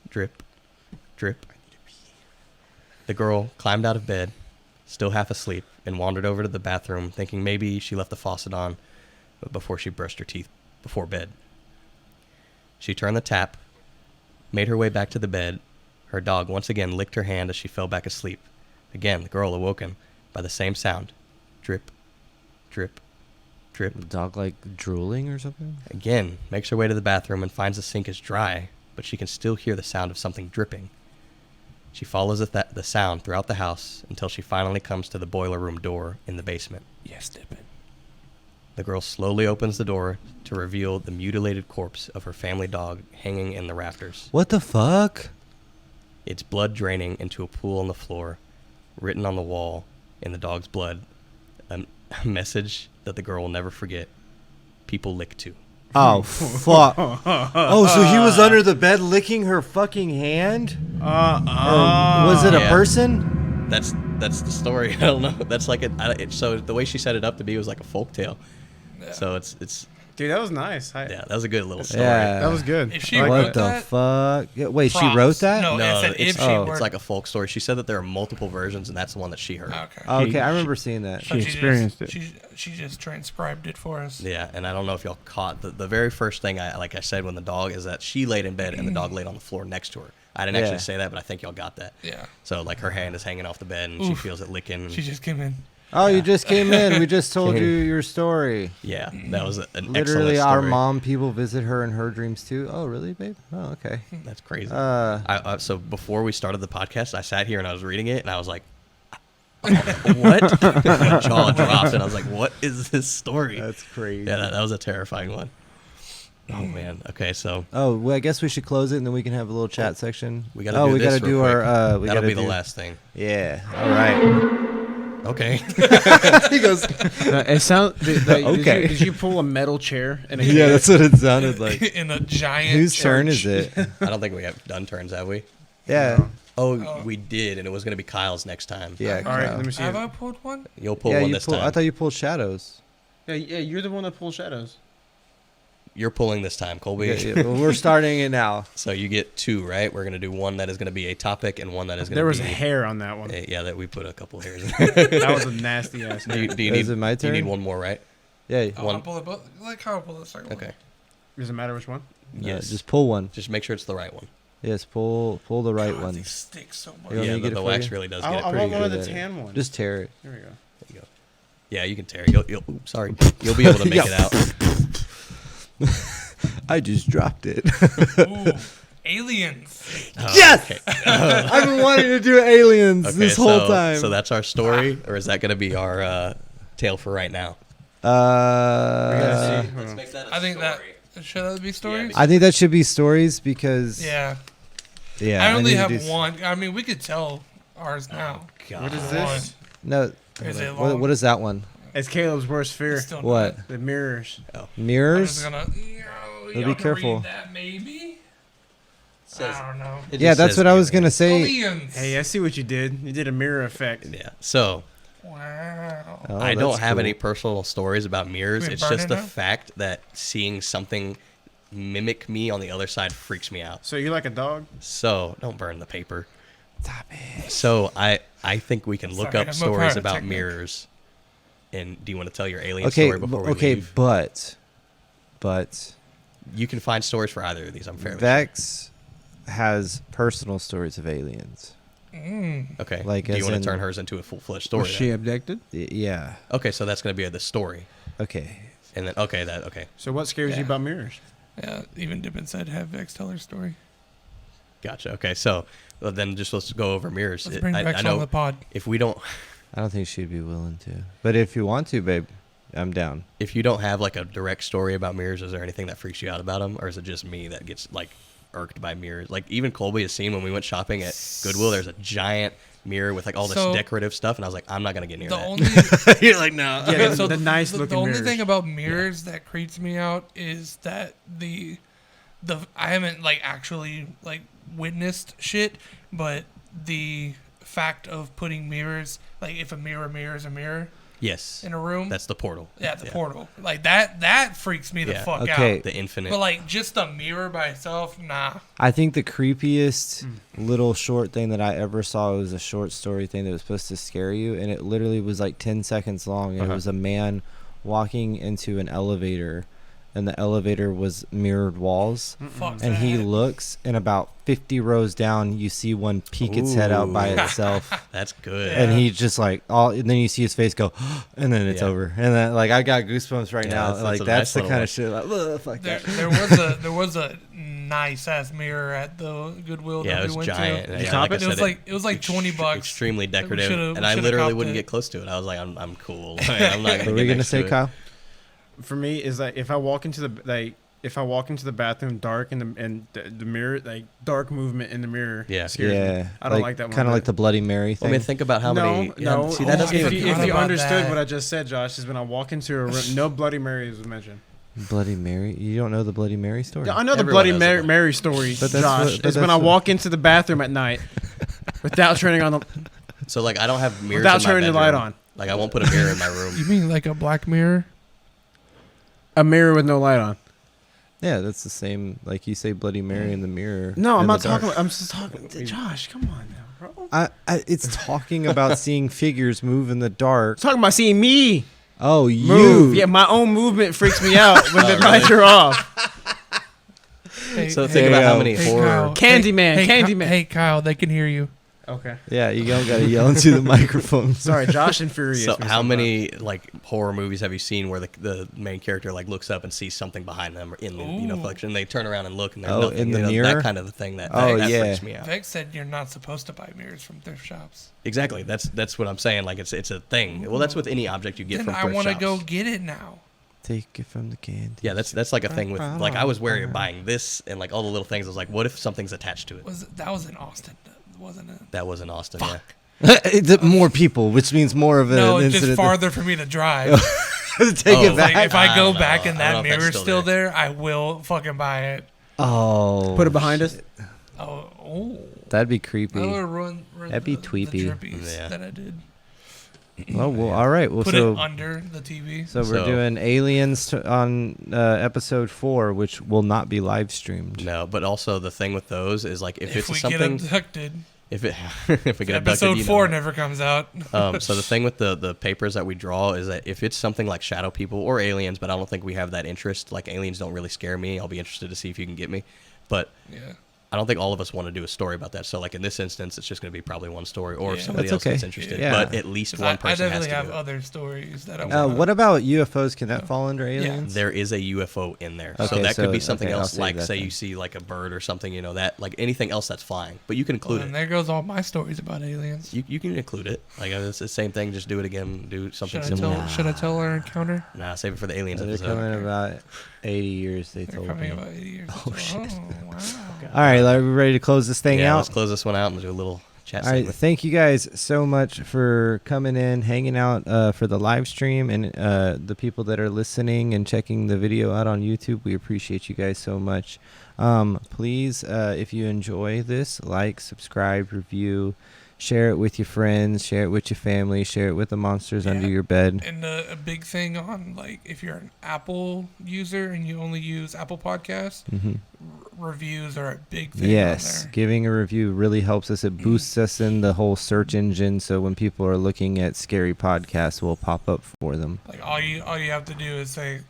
drip, drip. The girl climbed out of bed, still half asleep, and wandered over to the bathroom, thinking maybe she left the faucet on before she brushed her teeth before bed. She turned the tap, made her way back to the bed. Her dog once again licked her hand as she fell back asleep. Again, the girl awoken by the same sound. Drip, drip, drip. Dog like drooling or something? Again, makes her way to the bathroom and finds the sink is dry, but she can still hear the sound of something dripping. She follows the sound throughout the house until she finally comes to the boiler room door in the basement. Yes, dipping. The girl slowly opens the door to reveal the mutilated corpse of her family dog hanging in the rafters. What the fuck? Its blood draining into a pool on the floor, written on the wall in the dog's blood, a message that the girl will never forget. People lick too. Oh, fuck. Oh, so he was under the bed licking her fucking hand? Or was it a Yeah. person? That's the story. I don't know. That's like so the way she set it up to be was like a folktale. Yeah. So it's Dude, that was nice. yeah, that was a good little story. Yeah. That was good. If she I like What wrote the that, fuck? Yeah, wait, she props. wrote that? No, No, I said it's, if she oh, were. it's like a folk story. She said that there are multiple versions, and that's the one that she heard. Okay. Oh, okay, I remember seeing that. She experienced it. She just transcribed it for us. Yeah, and I don't know if y'all caught the very first thing I said when the dog is that she laid in bed and the dog laid on the floor next to her. I didn't Yeah. actually say that, but I think y'all got that. Yeah. So like her hand is hanging off the bed and she Oof. feels it licking. She just came in. Oh, you just came in. We just told you your story. Yeah, that was an Literally, excellent story. our mom people visit her in her dreams too. Oh, really, babe? Oh, okay. That's crazy. So before we started the podcast, I sat here and I was reading it and I was like, what? My jaw dropped and I was like, what is this story? That's crazy. Yeah, that was a terrifying one. Oh man. Okay, so Oh, well, I guess we should close it and then we can have a little chat section. we gotta Oh, do we this gotta real do quick. our. We that'll gotta be the do- last thing. Yeah. All right. Okay. He goes. It sound. Okay. Did you pull a metal chair? And Yeah, that's what it sounded like. In a giant. Whose turn is church. it? I don't think we have done turns, have we? Yeah. Oh, we did, and it was gonna be Kyle's next time. Yeah. All right, Kyle. let me see. Have I pulled one? You'll pull Yeah, one you this pull. time. I thought you pulled shadows. Yeah, you're the one that pulls shadows. You're pulling this time, Colby. Yeah, yeah, well, we're starting it now. So you get two, right? We're gonna do one that is gonna be a topic and one that is gonna There be was a hair on that one. Yeah, that we put a couple hairs in. That was a nasty ass. do you Is need it my You turn? need one more, right? Yeah. Oh, One- I'll pull it. Let Kyle pull the second one. Okay. Does it matter which one? No, Yes. Just pull one. Just make sure it's the right one. Yes. Pull the right God, one. They stick so much. You want me Yeah, to get it the for wax you? really does I get it want pretty one of good. the tan ones. Just tear it. There we go. There you go. Yeah, you can tear it. Sorry. You'll be able to make Yeah. it out. I just dropped it. Ooh, aliens. Oh, Yes! Okay. I've been wanting to do aliens Okay, this whole time. So that's our story, or is that gonna be our tale for right now? We gotta see. Let's make that I think that should that be stories. I think that should be stories because Yeah. yeah, I only need to have do s- one. I mean, we could tell ours now. What is One. this? No, Is it what, long? what is that one? It's Caleb's worst fear. It's still What? not. The mirrors. I'm Mirrors? just gonna. Be Y'all can careful. Read that maybe. Says- I don't know. It Yeah, just that's says what I was alien. gonna say. Aliens. Hey, I see what you did. You did a mirror effect. Yeah. So Wow. Oh, I don't that's have cool. any personal stories about mirrors. Wait, It's burn just it the now? fact that seeing something mimic me on the other side freaks me out. So you're like a dog? So don't burn the paper. Stop it. So I think we can look Sorry, up I'm a stories about pyrotechnic. mirrors. And do you want to tell your alien Okay, story before we okay, leave? but You can find stories for either of these. I'm fairly Vex has personal stories of aliens. Mm. sure. Okay. like do you as want in- to turn hers into a full-fledged story? Was she then? abducted? Yeah. Okay, so that's going to be the story. Okay. And then okay. So what scares Yeah. you about mirrors? Yeah. Even Dippin said have Vex tell her story. Gotcha. Okay, so well, then just let's go over mirrors. Let's bring I Vex know on the pod. if we don't I don't think she'd be willing to. But if you want to, babe, I'm down. if you don't have like a direct story about mirrors, is there anything that freaks you out about them, or is it just me that gets like irked by mirrors? Like even Colby has seen when we went shopping at Goodwill, there's a giant mirror with like all this So- decorative stuff, and I was like, I'm not gonna get near The that. only You're like, no. Yeah, Okay, the nice the looking only mirrors. thing about mirrors that creeps me out is that the I haven't like actually like witnessed shit, but the fact of putting mirrors, like if a mirror mirrors a mirror Yes, in a room, that's the portal. yeah, the portal, like that freaks me the Yeah. fuck Okay. out. The infinite. But like just a mirror by itself, nah. I think the creepiest little short thing that I ever saw was a short story thing that was supposed to scare you, and it literally was like 10 seconds long. And It was a man walking into an elevator, and the elevator was mirrored walls. Fuck And he that. looks, and about 50 rows down, you see one peek its head out by Ooh. itself. That's good. And Yeah. he's just like, and then you see his face go, and then it's Yeah. over. And then, like, I got goosebumps right Yeah, now. that's Like, a that's nice the kind little of shit. Like, ugh, fuck that. There was a nice ass mirror at the Goodwill Yeah, that it we was went giant. to. Yeah, top like I it? said, It was like $20. Extremely decorative, should've- and I should've literally copped wouldn't it. get close to it. I was like, I'm cool. Like, I'm not What gonna were we get going to next say, to it. Kyle? For me, is like if I walk into the bathroom dark and the mirror, like dark movement in the mirror, Yeah. scares me. Yeah. I don't like that one Kind of bit. like the Bloody Mary Well, thing. I mean, think about how many. No. See, that doesn't I even. forgot If you about understood that. what I just said, Josh, is when I walk into a room, no Bloody Mary was mentioned. Bloody Mary? You don't know the Bloody Mary story? I know the Everyone Bloody knows Mary, about it. Mary story, But that's Josh, what- but is when that's I what- walk into the bathroom at night without turning on the So like, I don't have mirrors without in my turning the light bedroom. on. Like, I won't put a mirror in my room. You mean like a black mirror? A mirror with no light on. Yeah, that's the same. Like, you say Bloody Mary in the mirror. No, I'm in not the dark. talking. I'm just talking. Josh, come on now, bro. It's talking about seeing figures move in the dark. I'm talking about seeing me Oh, you. move. Yeah, my own movement freaks me out when the Oh, lights really? are off. Hey, So Hey, think about how yo. many hey, horror. Kyle. Candyman, Hey, Candyman. Hey, Kyle, they can hear you. Okay. Yeah, you don't got to yell into the microphone. Sorry, Josh infuriates So me how sometimes. many like horror movies have you seen where the main character like looks up and sees something behind them in the Ooh. reflection? And they turn around and look and there's Oh, nothing. in the you know, mirror? That kind of a thing. That Oh, that yeah. freaks me out. Vex said you're not supposed to buy mirrors from thrift shops. Exactly. That's what I'm saying. Like it's a thing. Well, that's with any object you get Then from I thrift want to shops. go get it now. Take it from the candy. Yeah, that's like a thing with like I was wary of buying this and like all the little things. I was like, what if something's attached to it? That was in Austin, wasn't it? That was in Austin. Fuck. It's more people, which means more of an No, it's incident. just farther for me to drive. Take Oh, it It's like, back. if I I go don't know. back and I don't that know if that's mirror's still still there, I will fucking buy it. Oh. Put it behind us. Oh. That'd be creepy. I would ruin That'd be the tweepy. trippies Yeah. that I did. Well, all right. Well, Put so it under the TV. so we're So- doing Aliens on episode 4, which will not be live streamed. No, but also the thing with those is like if it's we something get abducted, if it if we get abducted, episode you 4 know. never comes out. So the thing with the papers that we draw is that if it's something like shadow people or aliens, but I don't think we have that interest. Like aliens don't really scare me. I'll be interested to see if you can get me, but Yeah. I don't think all of us want to do a story about that. So like in this instance, it's just going to be probably one story, or if Yeah. somebody That's else okay. gets interested. Yeah. But at least 'Cause one I person has definitely to have do it. other stories that I want. What about UFOs? Can that fall under Yeah. aliens? There is a UFO in there, so Okay, that so- could be something okay, I'll else. save Like that say then. you see like a bird or something, you know that like anything else that's fine, but you can Well, include and it. there goes all my stories about aliens. You can include it. Like it's the same thing. Just do it again. Do something Should I similar. tell? Should I tell our encounter? Nah, save it for the aliens They're episode. coming in about 80 years, they They're told me. coming about 80 years. Oh, shit. wow. All right, are we ready to close this thing Yeah, out? let's close this one out and do a little chat All right, segment. thank you guys so much for coming in, hanging out for the live stream, and the people that are listening and checking the video out on YouTube. We appreciate you guys so much. Please, if you enjoy this, like, subscribe, review, share it with your friends, share it with your family, share it with the monsters under Yeah. your bed. And a big thing on like if you're an Apple user and you only use Apple Podcasts, hmm reviews are a big thing. Yes, on there. giving a review really helps us. It boosts us in the whole search engine, so when people are looking at scary podcasts, we'll pop up for them. Like all you have to do is say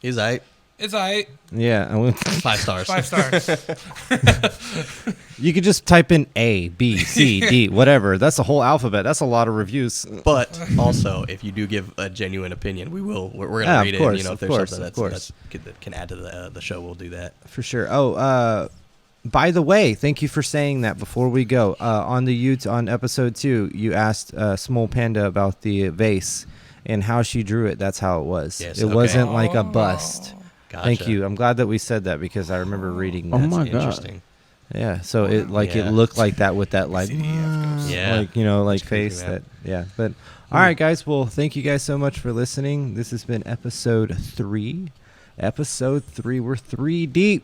He's right. it's alright, Yeah, and we- 5 stars. 5 stars. you could just type in A, B, C, D, whatever. That's the whole alphabet. That's a lot of reviews. But also, if you do give a genuine opinion, we're gonna Yeah, read of it. course, You know, of if there's course, something of course. that can add to the show, we'll do that. For sure. Oh, by the way, thank you for saying that before we go. On the YouTube, on episode 2, you asked Small Panda about the vase and how she drew it. That's how it was. Yes, It okay. wasn't like a bust. Oh. Gotcha. Thank you. I'm glad that we said that because I remember reading that. Oh my God. Interesting. Yeah, so it Yeah. it looked like that with that like CDF goes. Yeah. like like That's creepy, face man. that yeah. But all right, guys. Well, thank you guys so much for listening. This has been episode 3. Episode 3. We're 3 deep.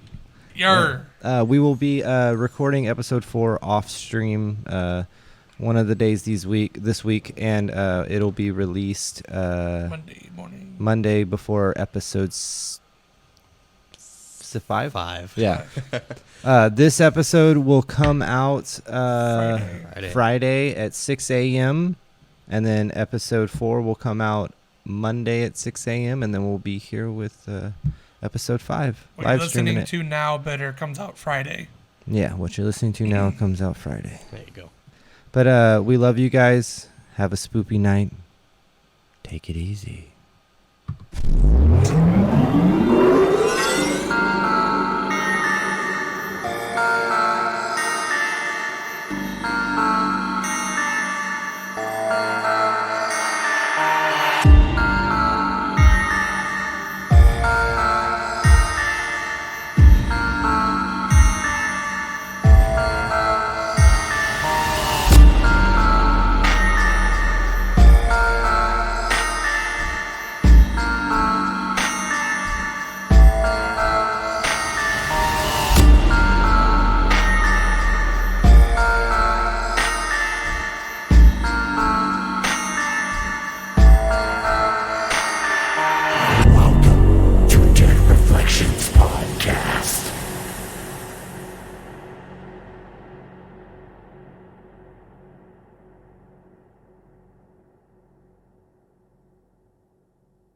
Yar. We will be recording episode 4 off stream one of the days this week, and it'll be released Monday morning. Monday before episode 5. 5. Yeah. This episode will come out Friday. Friday at 6 a.m. and then episode 4 will come out Monday at 6 a.m. and then we'll be here with episode 5. What you're live streaming listening it. to now better comes out Friday. Yeah, what you're listening to now comes out Friday. There you go. But we love you guys. Have a spoopy night. Take it easy.